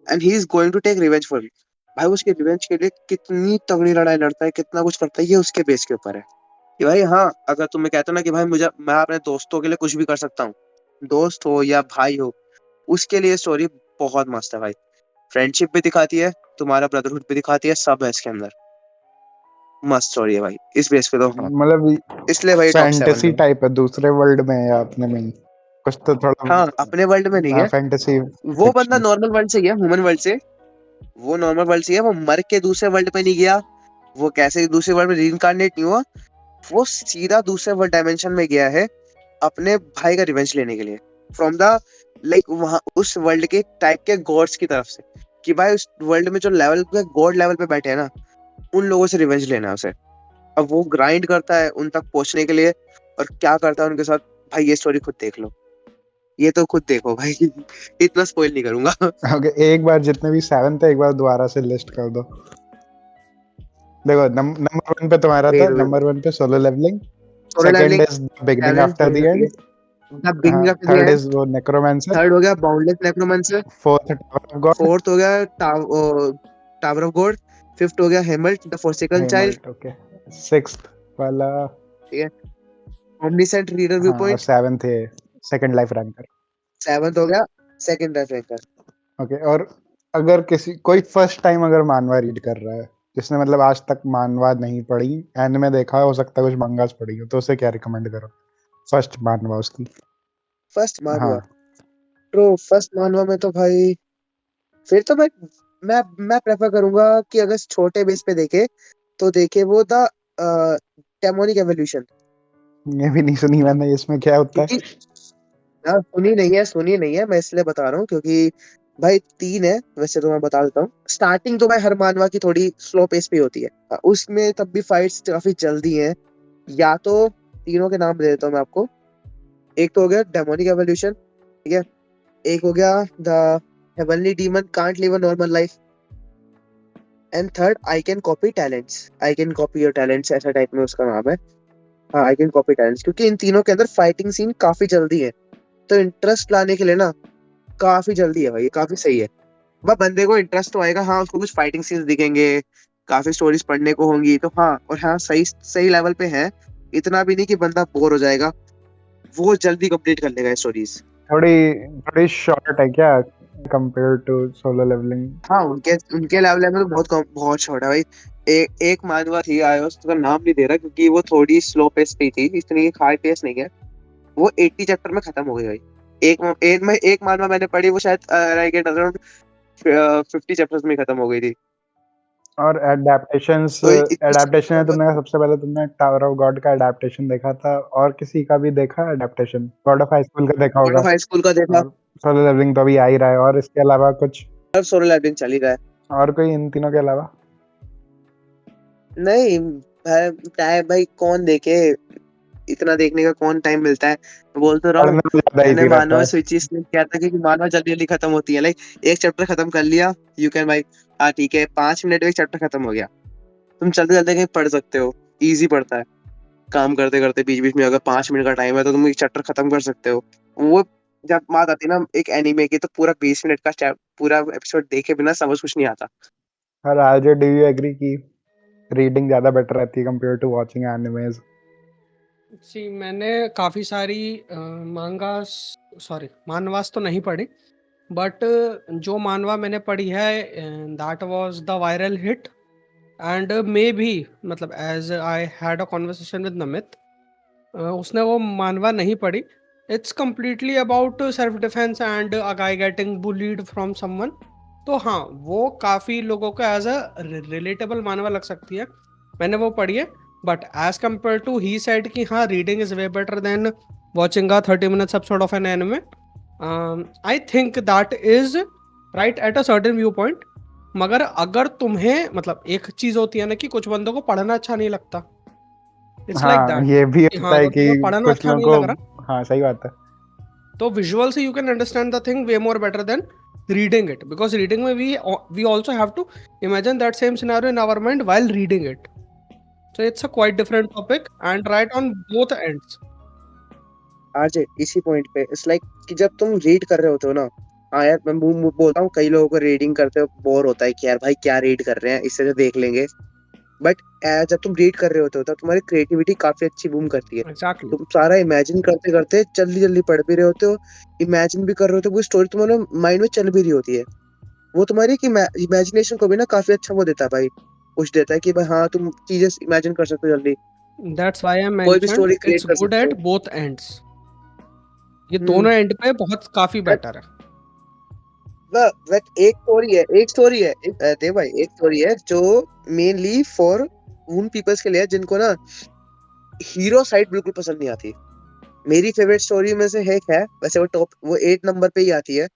and he is going to take revenge for. भाई उसके रिवेंज के लिए कितनी तगड़ी लड़ाई लड़ता है, कितना कुछ करता है, ये उसके बेस के ऊपर है। कि भाई हाँ अगर तुम्हें कहते हो ना कि भाई मुझे, मैं अपने दोस्तों के लिए कुछ भी कर सकता हूँ, दोस्त हो या भाई हो, उसके लिए स्टोरी बहुत मस्त है भाई। फ्रेंडशिप भी दिखाती है, तुम्हारा ब्रदरहुड भी दिखाती है, सब है इसके अंदर। मस्त स्टोरी है भाई इस बेस पे तो हाँ, मतलब इसलिए भाई टॉप 7 फैंटेसी में। टाइप है, दूसरे वर्ल्ड में है या अपने में ही? कुछ तो थोड़ा। हाँ अपने वर्ल्ड में नहीं हाँ है, फैंटेसी वो बंदा फिक्शन। नॉर्मल वर्ल्ड से ही है, ह्यूमन वर्ल्ड से। वो नॉर्मल वर्ल्ड से है, वो मर के दूसरे वर्ल्ड पे नहीं गया, वो कैसे दूसरे वर्ल्ड में रीइंकार्नेट नहीं हुआ, वो सीधा दूसरे वर्ल्ड डायमेंशन में गया है अपने भाई का रिवेंज लेने के लिए, फ्रॉम द लाइक वहां उस वर्ल्ड के टाइप के गॉड्स की तरफ से। कि भाई उस वर्ल्ड में जो लेवल पे गॉड लेवल पे बैठे हैं ना, उन लोगों से रिवेंज लेना है उसे। अब वो ग्राइंड करता है उन तक पहुंचने के लिए, और क्या करता है उनके साथ, भाई ये स्टोरी खुद देख लो, ये तो खुद देखो भाई। इतना स्पॉइल नहीं करूंगा। ओके एक बार जितने भी 7 थे एक बार दोबारा से लिस्ट कर दो। देखो नंबर 1 पे तुम्हारा था, वेट वेट, नंबर 1 पे solo leveling. Solo second leveling is beginning 7 after the end. The beginning हाँ of the third end. Is वो नेक्रोमेंसर। थर्ड हो गया boundless necromancer. Fourth tower of god. Fourth हो गया टावर ऑफ गॉड। फिफ्थ हो गया Hamlet the forsaken child. Hamlet okay. Sixth वाला। ठीक है, ओमनीसेंट रीडर व्यू हाँ और पॉइंट। 7th है सेकंड लाइफ रैंकर। 7th हो गया सेकंड रेफरेंकर। ओके और अगर कोई फर्स्ट टाइम अगर मानवा रीड कर रहा है, जिसने मतलब आज तक मानवा नहीं पढ़ी, एनिमे देखा हो सकता है कुछ मंगास पढ़ी हो, तो उसे क्या रिकमेंड करो फर्स्ट मानवा उसकी? फर्स्ट मानवा, हाँ, तो फर्स्ट मानवा में तो भाई फिर तो मैं मैं प्रेफर करूंगा कि अगर छोटे बेस पे देखे तो देखे वो द डेमोनिक एवोल्यूशन। ये भी नहीं सुनी मैंने, इसमें क्या होता क्योंकि है? हाँ, सुनी नहीं है, मैं इसलिए बता रहा हूँ क्योंकि भाई 3 है वैसे, तो मैं बता देता हूँ। स्टार्टिंग तो भाई हर मानवा की थोड़ी स्लो पेस पे होती है, उसमें तब भी फाइट्स काफी जल्दी हैं। या तो तीनों के नाम दे देता हूँ मैं आपको। एक तो हो गया डेमोनिक एवोल्यूशन, ठीक है। एक हो गया the heavenly demon can't live a normal life, and third I can copy talents, I can copy your talents, ऐसा टाइप में उसका नाम है। हाँ, आई कैन कॉपी टैलेंट्स, क्योंकि इन तीनों के अंदर फाइटिंग सीन काफी जल्दी है, तो इंटरेस्ट लाने के लिए ना काफी जल्दी है भाई, काफी सही है। बस बंदे को इंटरेस्ट तो आएगा, हाँ उसको कुछ फाइटिंग सीन्स दिखेंगे, काफी स्टोरीज पढ़ने को होंगी, तो हाँ, और हाँ सही सही लेवल पे है, इतना भी नहीं कि बंदा बोर हो जाएगा, वो जल्दी कंप्लीट कर लेगा स्टोरीज। थोड़ी थोड़ी शॉर्ट है क्या कंपेयर टू सोलो लेवलिंग? हाँ, उनके उनके लेवल में तो बहुत कम, बहुत शॉर्ट है भाई। एक मानवा थी आयोस, उसका नाम नहीं दे रहा क्योंकि वो थोड़ी स्लो पेस पे थी, इतनी हाई पेस नहीं है। वो 80 चैप्टर में खत्म हो गई भाई। एक मानवा मैंने पढ़ी, वो शायद आई गेट अराउंड 50 चैप्टर्स में खत्म हो गई थी। और एडेप्टेशंस, तो इतनी एडेप्टेशन है, तुमने सबसे पहले तुमने टावर ऑफ गॉड का एडेप्टेशन देखा था, और किसी का भी देखा adaptation? God of high school का देखा गॉड होगा, ऑफ हाई स्कूल का देखा, और सोलो लेवलिंग तो अभी आ ही रहा है, और इसके अलावा कुछ अब सोलो लेवलिंग चल ही रहा है। और कोई इन तीनों के अलावा? नहीं भाई, टाइम भाई कौन देखे, इतना देखने का कौन टाइम मिलता है, बोल तो रहा हूँ। पढ़ने में ज्यादा मैंने इजी रहता मानव है। स्विच इसलिए किया था क्योंकि मानव जल्दी जल्दी खत्म होती है, लाइक एक चैप्टर खत्म कर लिया, यू कैन भाई, हाँ ठीक है, 5 मिनट में एक चैप्टर खत्म हो गया, तुम चलते चलते कहीं पढ़ सकते हो, इजी पड़ता है। काम करते करते बीच बीच में अगर 5 मिनट का टाइम है तो तुम एक चैप्टर खत्म कर सकते हो। वो जब बात आती है ना एक एनीमे की, तो पूरा 20 मिनट का पूरा एपिसोड देखे बिना समझ कुछ नहीं आता। और आज डू यू एग्री कि रीडिंग ज्यादा बेटर रहती है कंपेयर टू वॉचिंग एनिमेज? सी मैंने काफ़ी सारी मांगास, सॉरी मानवास तो नहीं पढ़ी, बट जो मानवा मैंने पढ़ी है that was the viral hit. And maybe मतलब as I had a conversation with Namit, उसने वो मानवा नहीं पढ़ी। It's completely about self defence and a guy getting bullied from someone. तो हाँ, वो काफ़ी लोगों को एज अ रिलेटेबल मानवा लग सकती है, मैंने वो पढ़ी है। But as compare to he said कि हाँ reading is way better than watching a 30 minutes episode of an anime. I think that is right at a certain view point. मगर अगर तुम्हें मतलब एक चीज होती है ना कि कुछ बंदों को पढ़ना अच्छा नहीं लगता, इट्स लाइक हाँ, दैट ये भी कि हाँ होता है अगर कि तुम्हें पढ़ना कुछ अच्छा नहीं लोगों लग रहा, को, हाँ सही बात है। तो विजुअल से you can understand the thing way more better than reading it, because reading में we also have to imagine that same scenario in our mind while reading it. So it's a quite different topic and right on both ends. आज इसी point पे it's like कि जब तुम read कर रहे होते हो ना, हाँ यार मैं बोलता हूँ, कई लोगों को रीडिंग करते हो बोर होता है कि यार भाई क्या रीड कर रहे हैं, इससे तो देख लेंगे। बट जब तुम रीड कर रहे होते हो तब तुम्हारी क्रिएटिविटी काफी अच्छी बूम करती है। Exactly. तुम सारा इमेजिन करते करते जल्दी जल्दी पढ़ भी रहे होते हो, इमेजिन भी कर रहे होते हो, वो स्टोरी तुम्हारे माइंड में चल भी रही होती है। वो तुम्हारी इमेजिनेशन को भी ना काफी अच्छा वो देता है भाई, पुश देता है कि भाई हाँ तुम चीजें इमेजिन कर सकते हो जल्दी, That's why I कोई भी mentioned स्टोरी क्रिएट it's कर good सकते हो। at both ends. ये हम्म। दोनों एंड पे बहुत काफी बेटर है। बट एक स्टोरी है देव भाई, एक स्टोरी है जो मेनली फॉर उन पीपल्स के लिए है जिनको ना हीरो साइड बिल्कुल पसंद नहीं आती। मेरी फेवरेट स्टोरी में से एक है, वैसे वो टॉप वो 8 नंबर पे ही आती है,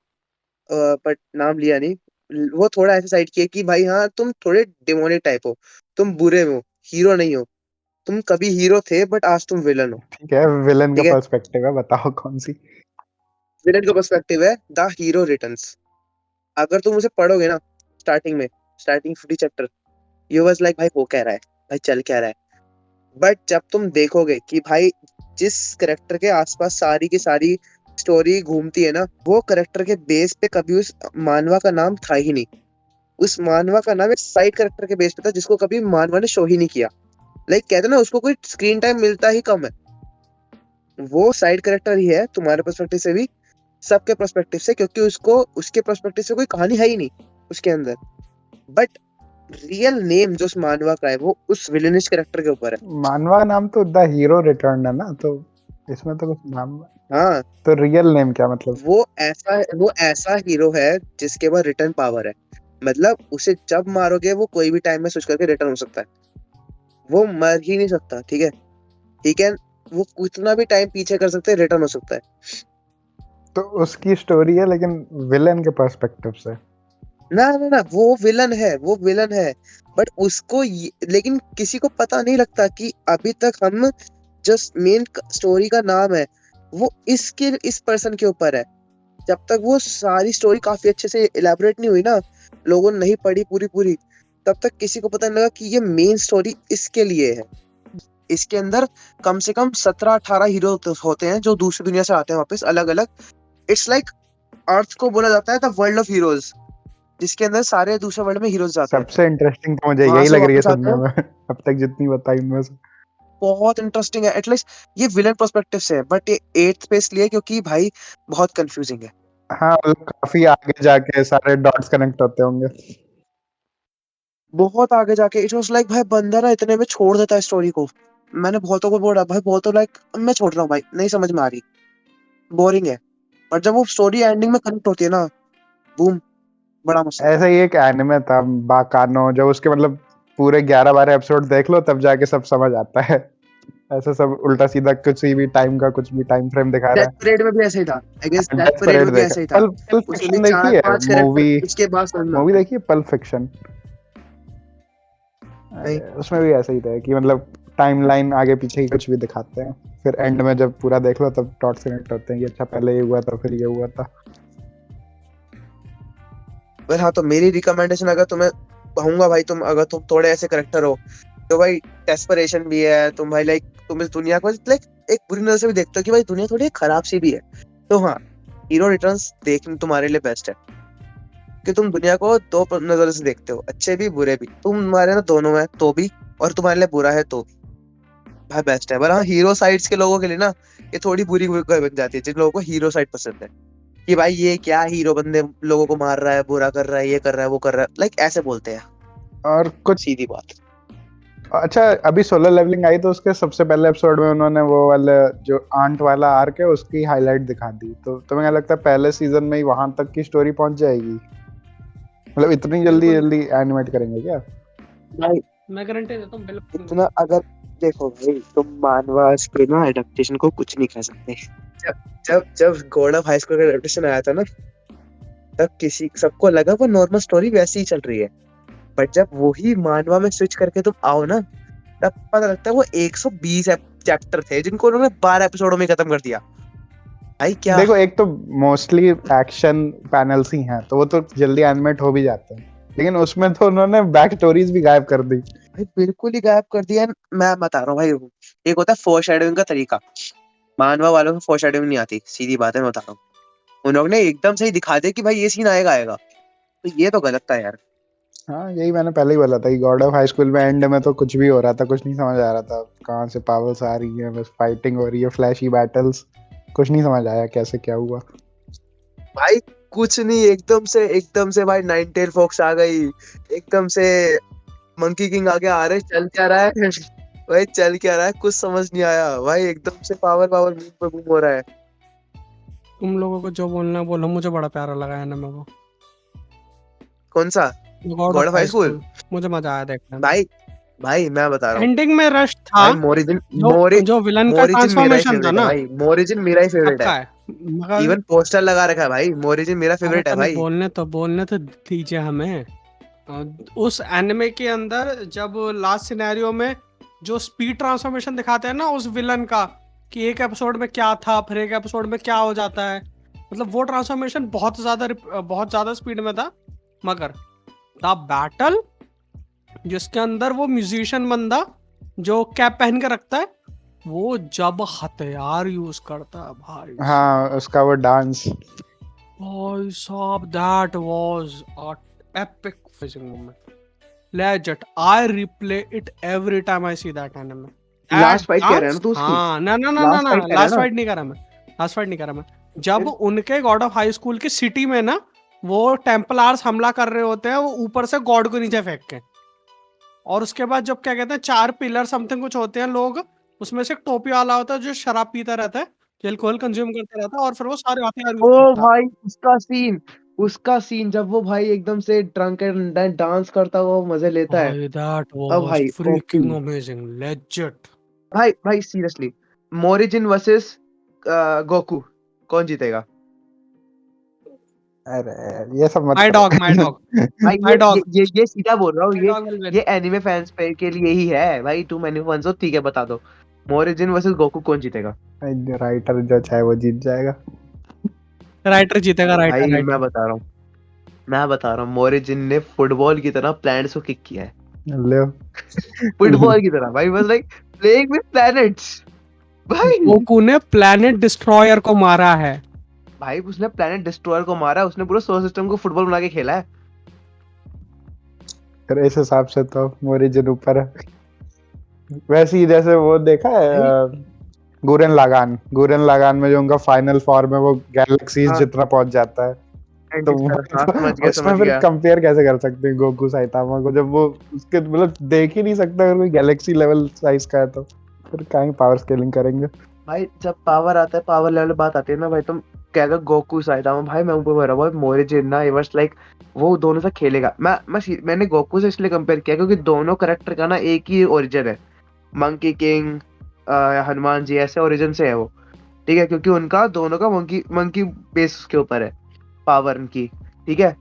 बट नाम लिया नहीं। वो थोड़ा ऐसे साइड की है कि भाई हाँ तुम थोड़े डिमोनिक टाइप हो, तुम बुरे हो, हीरो नहीं हो, तुम कभी हीरो थे बट आज तुम विलन हो। ठीक है, विलन का ठीक है, पर्सपेक्टिव है, बताओ कौन सी? विलन का पर्सपेक्टिव है द हीरो रिटर्न्स। अगर तुम उसे पढ़ोगे ना, स्टार्टिंग में, starting 50 chapter, you was like भाई वो कह रहा है, भाई चल क्या रहा है। बट जब तुम देखोगे कि भाई जिस करेक्टर के आसपास सारी की सारी स्टोरी घूमती है ना, वो करेक्टर के बेस पे कभी उस मानवा का नाम था ही नहीं। उस मानवा का नाम एक साइड करेक्टर के बेस पे था जिसको कभी मानवा ने शो ही नहीं किया। लाइक कहते हैं ना, उसको कोई स्क्रीन टाइम मिलता ही कम है, वो साइड करेक्टर ही है तुम्हारे पर्सपेक्टिव से भी, सबके पर्सपेक्टिव से, क्योंकि उसको उसके पर्सपेक्टिव से कोई कहानी है ही नहीं। उसके अंदर, बट रियल नेम जो उस मानवा का है वो उस विलेनिश कैरेक्टर के ऊपर है। मानवा का नाम तो द हीरो रिटर्न है ना, तो इसमें तो कुछ नाम, हाँ, तो रियल नेम क्या मतलब? वो ऐसा हीरो है जिसके पास रिटर्न पावर है, मतलब उसे जब मारोगे वो कोई भी टाइम में स्विच करके रिटर्न हो सकता है, वो मर ही नहीं सकता, ठीक है, ठीक है, वो कितना भी टाइम पीछे कर सकते हैं, रिटर्न हो सकता है। तो उसकी स्टोरी है लेकिन विलेन के पर्सपेक्टिव से। ना वो विलन है, बट उसको लेकिन किसी को पता नहीं लगता कि अभी तक हम जस्ट मेन स्टोरी का नाम है वो इस पर्सन के ऊपर है। जब तक वो सारी स्टोरी काफी अच्छे से इलेबोरेट नहीं हुई ना, लोगों ने नहीं पढ़ी पूरी, तब तक किसी को पता नहीं लगा कि ये मेन स्टोरी इसके लिए है। इसके अंदर कम से कम 17-18 हीरो होते हैं जो दूसरी दुनिया से आते हैं वापस अलग अलग। इट्स लाइक अर्थ को बोला जाता है द वर्ल्ड ऑफ हीरोज, जिसके अंदर सारे दूसरे वर्ल्ड में हीरोज जाते हैं। सबसे इंटरेस्टिंग तो मुझे वहां यही से लग रही है वापस आते सुनने हैं, में अब तक जितनी बताई इनमें से। बहुत इंटरेस्टिंग है। एटलीस्ट ये विलन पर्सपेक्टिव से है, बट ये 8th पे इसलिए क्योंकि भाई बहुत कंफ्यूजिंग है। हाँ, मतलब काफी आगे जाके सारे डॉट्स कनेक्ट होते होंगे। बहुत आगे जाके इट वाज लाइक भाई बंदा ना इतने में छोड़ देता है स्टोरी को। मैंने बहुतों को बोला भाई, बहुतों लाइक मैं छोड़ रहा हूँ भाई, नहीं समझ में आ रही, बोरिंग है। पर जब वो स्टोरी एंडिंग में कनेक्ट होती है ना, बूम, बड़ा मस्त होता ऐसा ही एक एनिमे था बाकानो, जब उसके मतलब पूरे 11-12 एपिसोड देख लो तब जाके सब समझ आता है। ऐसा सब उल्टा सीधा कुछ भी टाइम का कुछ भी टाइम फ्रेम दिखा है। रहा डेथ परेड में भी ऐसा ही था, आई गेस है। डेथ डेथ परेड परेड में भी देखा, ऐसा ही था। पल्प उसमें भी फिक्शन देखी है 4-5 मूवी? कैरेक्टर उसके बाद समझ में मूवी आते हैं। देखी है पल्प फिक्शन? नहीं, उसमें भी ऐसा ही था कि मतलब टाइमलाइन आगे पीछे ही कुछ भी दिखाते हैं, फिर एंड में जब पूरा देख लो तब डॉट्स कनेक्ट होते हैं कि अच्छा पहले ये हुआ था फिर ये हुआ था। पर हाँ, तो मेरी रिकमेंडेशन अगर तुम्हें कहूंगा भाई, तुम अगर तुम थोड़े ऐसे करेक्टर हो तो भाई डेस्परेशन भी है, तुम भाई लाइक तुम इस दुनिया को लाइक एक बुरी नजर से भी देखते हो कि भाई दुनिया थोड़ी खराब सी भी है, तो हाँ, हीरो रिटर्न्स देखना तुम्हारे लिए बेस्ट है। कि तुम दुनिया को दो नजरों से देखते हो, अच्छे भी बुरे भी, तुम्हारे ना दोनों है तो भी, और तुम्हारे लिए बुरा है तो भी, भाई बेस्ट है। पर हाँ, हीरो साइड्स के लोगों के लिए ना ये थोड़ी बुरी बन जाती है, जिन लोगों को हीरो साइड पसंद है कि भाई ये क्या हीरो बंदे लोगों को मार रहा है, बुरा कर रहा है, ये कर रहा है, वो कर रहा है, लाइक ऐसे बोलते हैं, और कुछ सीधी बात। अच्छा, अभी सोलर लेवलिंग आई तो उसके सबसे पहले एपिसोड में उन्होंने वो वाला जो आंट वाला आर्क है उसकी हाईलाइट दिखा दी, तो तुम्हें क्या लगता है पहले सीजन में ही वहां तक की स्टोरी पहुंच जाएगी? मतलब इतनी जल्दी बिल्कुल। जल्दी एनिमेट करेंगे क्या? भाई मैं गारंटी देता हूँ बिल्कुल। इतना अगर देखो भाई, तुम मानवास के ना एडेप्टेशन को कुछ नहीं कह सकते। जब जब जब गॉड ऑफ हाई स्कूल का एडेप्टेशन आया था ना, तब किसी सबको लगा वो नॉर्मल स्टोरी वैसी ही चल रही है, बट जब वही मानवा में स्विच करके तुम आओ ना, तब पता लगता है वो 120 चैप्टर थे जिनको उन्होंने 12 एपिसोडों में खत्म कर दिया। भाई क्या, देखो, एक तो मोस्टली एक्शन पैनल्स ही हैं तो वो तो जल्दी एनिमेट हो भी जाते हैं, लेकिन उसमें तो उन्होंने बैक स्टोरीज भी गायब कर दी। भाई बिल्कुल ही गायब कर दिया। मैं बता रहा हूँ भाई, एक होता है फोरशैडोइंग का तरीका, मानवा वालों को फोरशैडोइंग नहीं आती, सीधी बात है, मैं बता रहा हूँ। उन्होंने एकदम से ही दिखा दिया कि भाई ये सीन आएगा आएगा, तो ये तो गलत था यार। हाँ, यही मैंने पहले ही बोला था कि गॉड ऑफ हाई स्कूल में एंड में तो कुछ भी हो रहा था, कुछ नहीं समझ आ रहा था कहाँ से पावर्स आ रही है, बस फाइटिंग हो रही है, फ्लैशी बैटल्स, कुछ नहीं समझ आया कैसे क्या हुआ। भाई कुछ नहीं, एकदम से भाई नाइन टेल फॉक्स आ गई, एकदम से मंकी किंग आगे आ रहे, चल क्या रहा है भाई, चल क्या रहा है, कुछ समझ नहीं आया भाई, एकदम से पावर पावर बूम पे बूम हो रहा है। तुम लोगों को जो बोलना है बोलो, मुझे बड़ा प्यारा लगा है एनिमे को। कौन सा? God God of of high high school? School मुझे मजा आया देखने में। भाई भाई मैं बता रहा हूँ एंडिंग में रश था, भाई, मोरिजिन जो विलन का मोरिजिन मेरा ही ट्रांसफॉर्मेशन था फेवरेट है ना, भाई, मोरिजिन मेरा ही फेवरेट सबका है। है, मगर इवन पोस्टर लगा रखा है भाई, मोरिजिन मेरा अरे फेवरेट है पहले भाई। बोलने तो दीजिए हमें। उस एनिमे के अंदर जब लास्ट सिनेरियो में जो स्पीड ट्रांसफॉर्मेशन दिखाते हैं ना उस विलन का, कि एक एपिसोड में क्या था फिर एक एपिसोड में क्या हो जाता है, मतलब वो ट्रांसफॉर्मेशन बहुत ज्यादा स्पीड में था। मगर द बैटल जिसके अंदर वो म्यूजिशियन बंदा जो कैप पहन के रखता है, वो जब हथियार यूज करता है भाई, हाँ, उसका वो डांस, भाई साहब, that was a epic fighting moment. Legit, I replay it every time I see that anime. Last fight कह रहा है ना तू उसकी? हाँ, ना लास्ट फाइट कह रहा है लास्ट ना? फाइट नहीं करा मैं, लास्ट फाइट नहीं करा मैं। जब उनके गॉड ऑफ हाई स्कूल की सिटी में ना वो टेम्पलार्स हमला कर रहे होते हैं, वो ऊपर से गॉड को नीचे फेंक के, और उसके बाद जब क्या कहते हैं 4 पिलर समथिंग कुछ होते हैं लोग, उसमें से एक टोपी वाला होता है जो शराब पीता रहता है, अल्कोहल कंज्यूम करता रहता है, और फिर वो सारे आते हैं ओ इकट्ठा। भाई उसका सीन जब वो भाई एकदम से ड्रंक एंड डांस करता हुआ वो मजे लेता है। भाई दैट अब वाज भाई ओपी फ्रीकिंग अमेजिंग, लेजिट। भाई भाई सीरियसली, मोरिजिन वर्सेस गोकू, कौन जीतेगा? अरे ये सब मत माय करो। डॉग, माय डॉग, भाई माय डॉग, ये सीधा बोल रहा हूँ, माय डॉग विल विन। ये एनिमे फैंस पे के लिए ही है भाई। तुम एनिमे फैंस हो, ठीक है, बता दो, मोरिजिन वर्सेस गोकू कौन जीतेगा? राइटर जो चाहे वो जीत जाएगा। राइटर जीतेगा, राइटर, भाई राइटर। मैं बता रहा हूँ मोरिजिन ने फुटबॉल की तरह प्लैनेट्स को किक किया है। ले फुटबॉल की तरह भाई, बस लाइक प्लेइंग विद प्लैनेट्स भाई। गोकू ने प्लैनेट डिस्ट्रॉयर को मारा है। भाई उसने प्लैनेट डिस्ट्रॉयर को मारा, उसने पूरा सोलर सिस्टम को फुटबॉल बना के खेला है। फिर इस हिसाब से तो मोरिजिन ऊपर है। वैसे ही जैसे वो देखा है भाई गुरन लागान में जो उनका फाइनल फॉर्म है वो गैलेक्सीज हाँ, जितना पहुंच जाता है। तो हाँ, समझ उसमें फिर गया। कंपेयर कैसे कर सकते हैं गोकू साइतामा को, जब वो उसके मतलब देख ही नहीं सकता अगर कोई गैलेक्सी लेवल साइज का है तो फिर कहीं पावर स्केलिंग करेंगे। भाई जब पावर आता है, पावर लेवल बात आती है ना भाई, तुम कह दो गोकू साइतामा, भाई मैं ऊपर बोल रहा हूँ मोरिजिन ना, ये बस लाइक वो दोनों से खेलेगा। मैंने गोकू से इसलिए कंपेयर किया क्योंकि दोनों कैरेक्टर का ना एक ही ओरिजिन है। मंकी किंग, हनुमान जी, ऐसे ओरिजिन से है वो, ठीक है, क्योंकि उनका दोनों का मंकी मंकी बेस के ऊपर है पावर उनकी, ठीक है,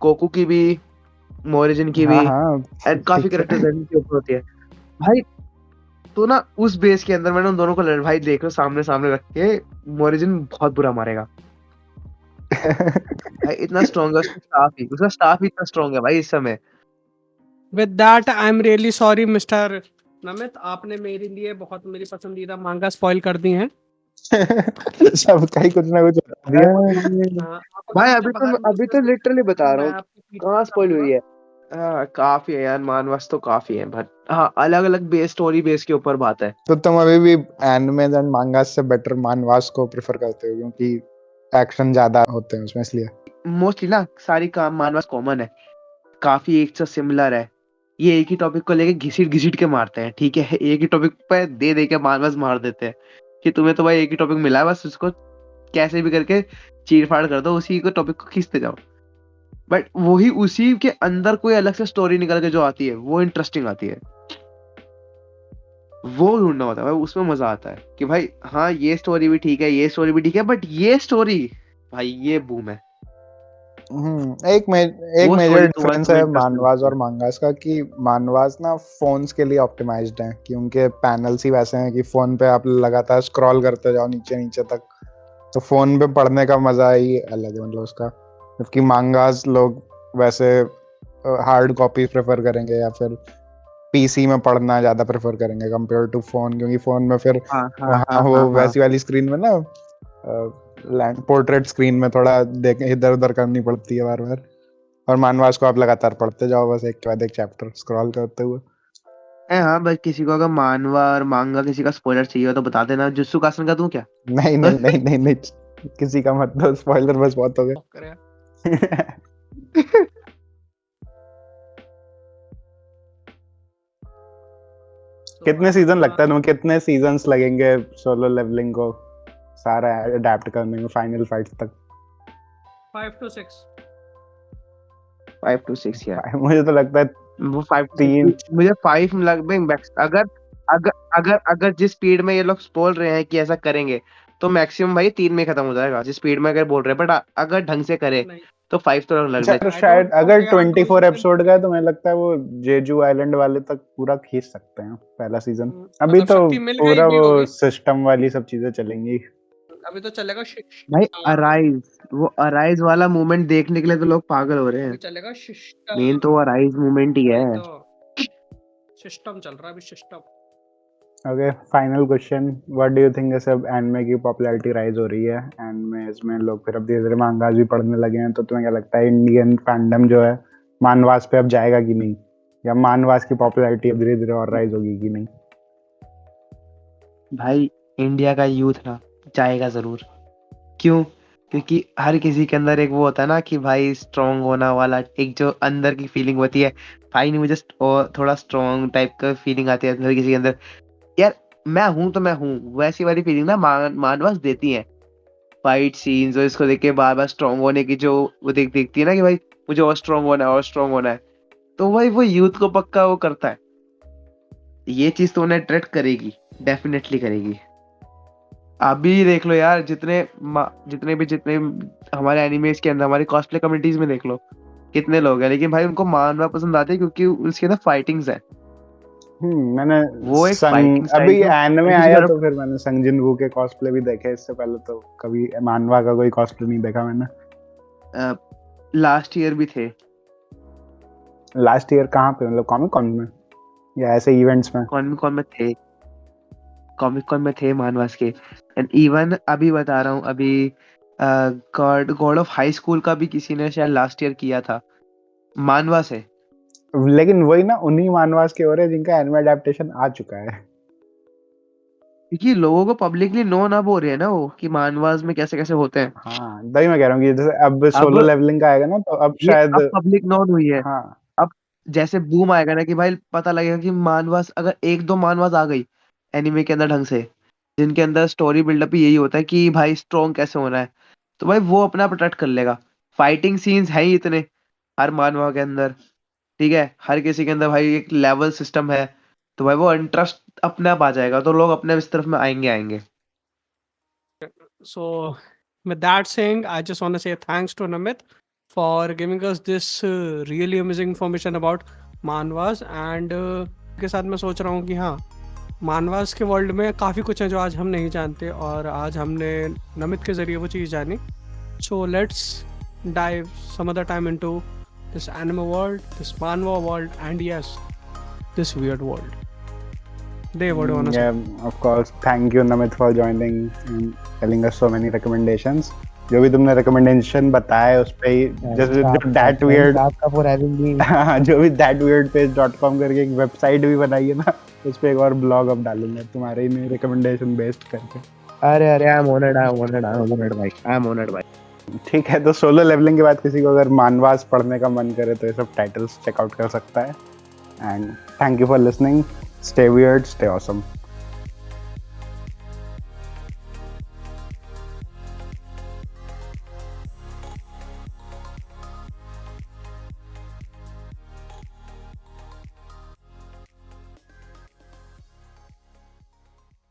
गोकू की भी, मोरिजिन की भी, हाँ हाँ एंड काफी ठीक है। कैरेक्टर्स के ऊपर होती है भाई। तो ना उस बेस के अंदर मैंने उन दोनों को भाई देख लो सामने सामने रख के, मोरिजिन बहुत बुरा मारेगा भाई, इतना स्ट्रॉन्ग है उसका स्टाफ ही इतना स्ट्रॉन्ग है भाई इस समय। With that I am really sorry mister Namit, आपने मेरे लिए बहुत मेरी पसंदीदा मांगा स्पॉइल कर दी हैं। सबका ही कुछ ना कुछ बता दिया। आप अगर भाई मुझे बाहर अभी न्यूज़ तो में लिटरली देखते बता तो रहा मैं हूँ, आपके पीछे कहाँ पड़ स्पॉइल जाऊंगा। हुई है। काफी है यार, मानवास तो काफी है, बट हाँ अलग अलग बेस, स्टोरी बेस के ऊपर बात है। तो तुम अभी भी एनिमे एंड मांगा से बेटर मानवास को प्रेफर करते हो क्योंकि एक्शन ज्यादा होते हैं उसमें इसलिए। मोस्टली ना सारी काम मानवास कॉमन है, काफी एक से सिमिलर है। ये एक ही टॉपिक को लेके घिसीट घिसीट के मारते हैं, ठीक है, एक ही टॉपिक पे दे के मानवास मार देते हैं कि तुम्हें तो भाई एक ही टॉपिक मिला है, बस उसको कैसे भी करके चीर फाड़ कर दो, उसी को टॉपिक को खींचते जाओ। बट वही उसी के अंदर कोई अलग से स्टोरी निकल के जो आती है वो इंटरेस्टिंग आती है, वो ढूंढना होता है भाई, उसमें मजा आता है कि भाई हाँ ये स्टोरी भी ठीक है, ये स्टोरी भी ठीक है, बट ये स्टोरी भाई ये बूम है, एक वो मेजर स्टोरी डिफरेंस तुम्हें है इंटरेस्टिंग मानवास लगती है। और मांगास का कि मानवास ना फोन्स के लिए ऑप्टिमाइज्ड हैं कि उनके पैनल्स ही वैसे हैं कि फोन पे आप लगातार स्क्रॉल करते जाओ नीचे नीचे तक, तो फोन पे पढ़ने का मजा ही अलग है मतलब उसका। जबकि मांगास लोग वैसे हार्ड कॉपी प्रेफर करेंगे या फिर पीसी में पढ़ना ज्यादा प्रेफर करेंगे कंपेयर टू फोन, क्योंकि फोन में फिर हाँ हाँ वहाँ हाँ वो हाँ हाँ। वैसी वाली स्क्रीन में ना लैंड पोर्ट्रेट स्क्रीन में थोड़ा देख इधर उधर करनी पड़ती है बार बार, और मानवास को आप लगातार पढ़ते जाओ बस एक के बाद एक चैप्टर स्क्रॉल करते हुए। हाँ बस किसी को अगर मानवा और मांगा किसी का स्पॉइलर चाहिए हो तो बता देना, जुत्सु कासन का दूं क्या? नहीं नहीं नहीं नहीं नहीं, किसी का मत दो स्पॉइलर, बस बहुत हो करे। गए। कितने सीजन लगता है तुम्हें, कितने सीजन्स लगेंगे सोलो लेवलिंग को सारा अडेप्ट करने में फाइनल फाइट तक? 5 to 6। 5 to 6 यार, मुझे तो लगता है वो 5 to 6, तीन। मुझे 5 लग मैक्स, अगर अगर अगर जिस स्पीड में ये लोग बोल रहे हैं कि ऐसा करेंगे तो मैक्सिमम भाई 3 में खत्म हो जाएगा, जिस स्पीड में अगर बोल रहे हैं, बट अगर ढंग से करे नहीं, तो 5 तो लगना अच्छा चाहिए। तो I शायद don't know अगर कि यार 24 एपिसोड का है तो मुझे लगता है वो जेजू आइलैंड वाले तक पूरा खींच सकते हैं पहला सीजन। अभी मतलब तो शक्ति मिल गई पूरा भी वो होगी। सिस्टम वाली सब चीजें चलेंगी। अभी तो चलेगा भाई वो अराइज वाला मूवमेंट देखने के लिए तो लोग पागल हो रहे अभी हैं, चलेगा मेन तो वो अराइज मूवमेंट ही है। तो सिस्टम चल रहा है अभी, system. Okay final question, what do you think, जैसे अब एनिमे की पॉपुलैरिटी राइज हो रही है एनिमे इसमें लोग फिर अब धीरे धीरे मांगास भी पढ़ने लगे हैं, तो तुम्हें क्या लगता है इंडियन फैंडम जो है मानवास पे अब जाएगा कि नहीं, या मानवास की पॉपुलैरिटी अब धीरे धीरे और राइज होगी कि नहीं? भाई इंडिया का यूथ ना जाएगा जरूर, क्यों? क्योंकि हर किसी के अंदर एक वो होता है ना कि भाई स्ट्रांग होना वाला, एक जो अंदर की फीलिंग होती है, भाई नहीं मुझे और थोड़ा स्ट्रांग टाइप का फीलिंग आती है हर किसी के अंदर, यार मैं हूं तो मैं हूं, वैसी वाली फीलिंग ना मानवास देती है। फाइट सीन्स और इसको देख के बार बार स्ट्रांग होने की जो वो देखती है ना कि भाई मुझे और स्ट्रांग होना है और स्ट्रांग होना है, तो भाई वो यूथ को पक्का वो करता है। ये चीज तो उन्हें अट्रैक्ट करेगी, डेफिनेटली करेगी। अभी देख लो यार, जितने हमारे एनिमेज के अंदर, हमारे कॉस्प्ले कम्युनिटीज में देख लो कितने लोग हैं, लेकिन भाई उनको मानवा पसंद आते हैं क्योंकि उसके अंदर फाइटिंग्स है। मैंने वो एक फाइटिंग स्टाइल अभी जो एनिमे किसी आया का तो फिर मैंने संग जिन वू के कॉस्प्ले भी देखे, इससे पहले तो कभी मानवा का कोई कॉस्प्ले नहीं देखा मैंने। लास्ट ईयर भी थे। लास्ट ईयर कहाँ पे, मतलब कॉमिक कॉन में या ऐसे इवेंट्स में? कॉमिक कॉन में थे मानवास के। एंड इवन अभी बता रहा हूँ, अभी गॉड ऑफ हाई स्कूल का भी किसी ने शायद लास्ट ईयर किया था मानवा से। लेकिन वही ना, उन्हीं मानवास के हो रहे हैं जिनका एनिमे अडेप्टेशन आ चुका है। क्योंकि लोगों को पब्लिकली नो ना हो रहे हैं ना वो कि मानवास में कैसे कैसे होते हैं। हाँ, तभी मैं कह रहा हूँ कि जैसे अब अब सोलो लेवलिंग का आएगा ना, तो अब ये शायद अब पब्लिक नोन हुई है। हाँ। अब जैसे बूम आएगा ना कि भाई पता लगेगा कि मानवास, अगर एक दो मानवास आ गई एनिमे के अंदर ढंग से, जिनके अंदर स्टोरी बिल्डअप ही यही होता है कि भाई स्ट्रॉन्ग कैसे होना है, तो भाई वो अपना प्रोटेक्ट कर लेगा। फाइटिंग सीन्स है ही इतने हर मानवा के अंदर, ठीक है, हर किसी के अंदर भाई एक लेवल सिस्टम है, तो भाई वो इंटरेस्ट अपने आप आ जाएगा, तो लोग अपने इस तरफ में आएंगे। So, with that saying, I just want to say thanks to Namit for giving us this really amazing information about मानवास and के साथ मैं सोच रहा हूँ कि हाँ, मानवास के वर्ल्ड में काफ़ी कुछ है जो आज हम नहीं जानते, और आज हमने नमित के ज़रिए वो चीज़ जानी. So let's dive some other time into this anime world, this manhwa world, and yes, this weird world. Dave, what do you want to say? Yeah, of course. Thank you, Namit, for joining and telling us so many recommendations. जो भी तुमने recommendation बताया उस पे ही, जैसे जो that weird आपका for having me. जो भी thatweirdpage.com करके एक वेबसाइट भी बनाई है ना, उस पे एक और ब्लॉग अब डालूंगा तुम्हारे ही रिकमेंडेशन बेस्ड करके. अरे आई एम ऑनर्ड भाई. ठीक है, तो सोलो लेवलिंग के बाद किसी को अगर मानवास पढ़ने का मन करे तो ये सब टाइटल्स चेकआउट कर सकता है. And thank you for listening. Stay weird, stay awesome.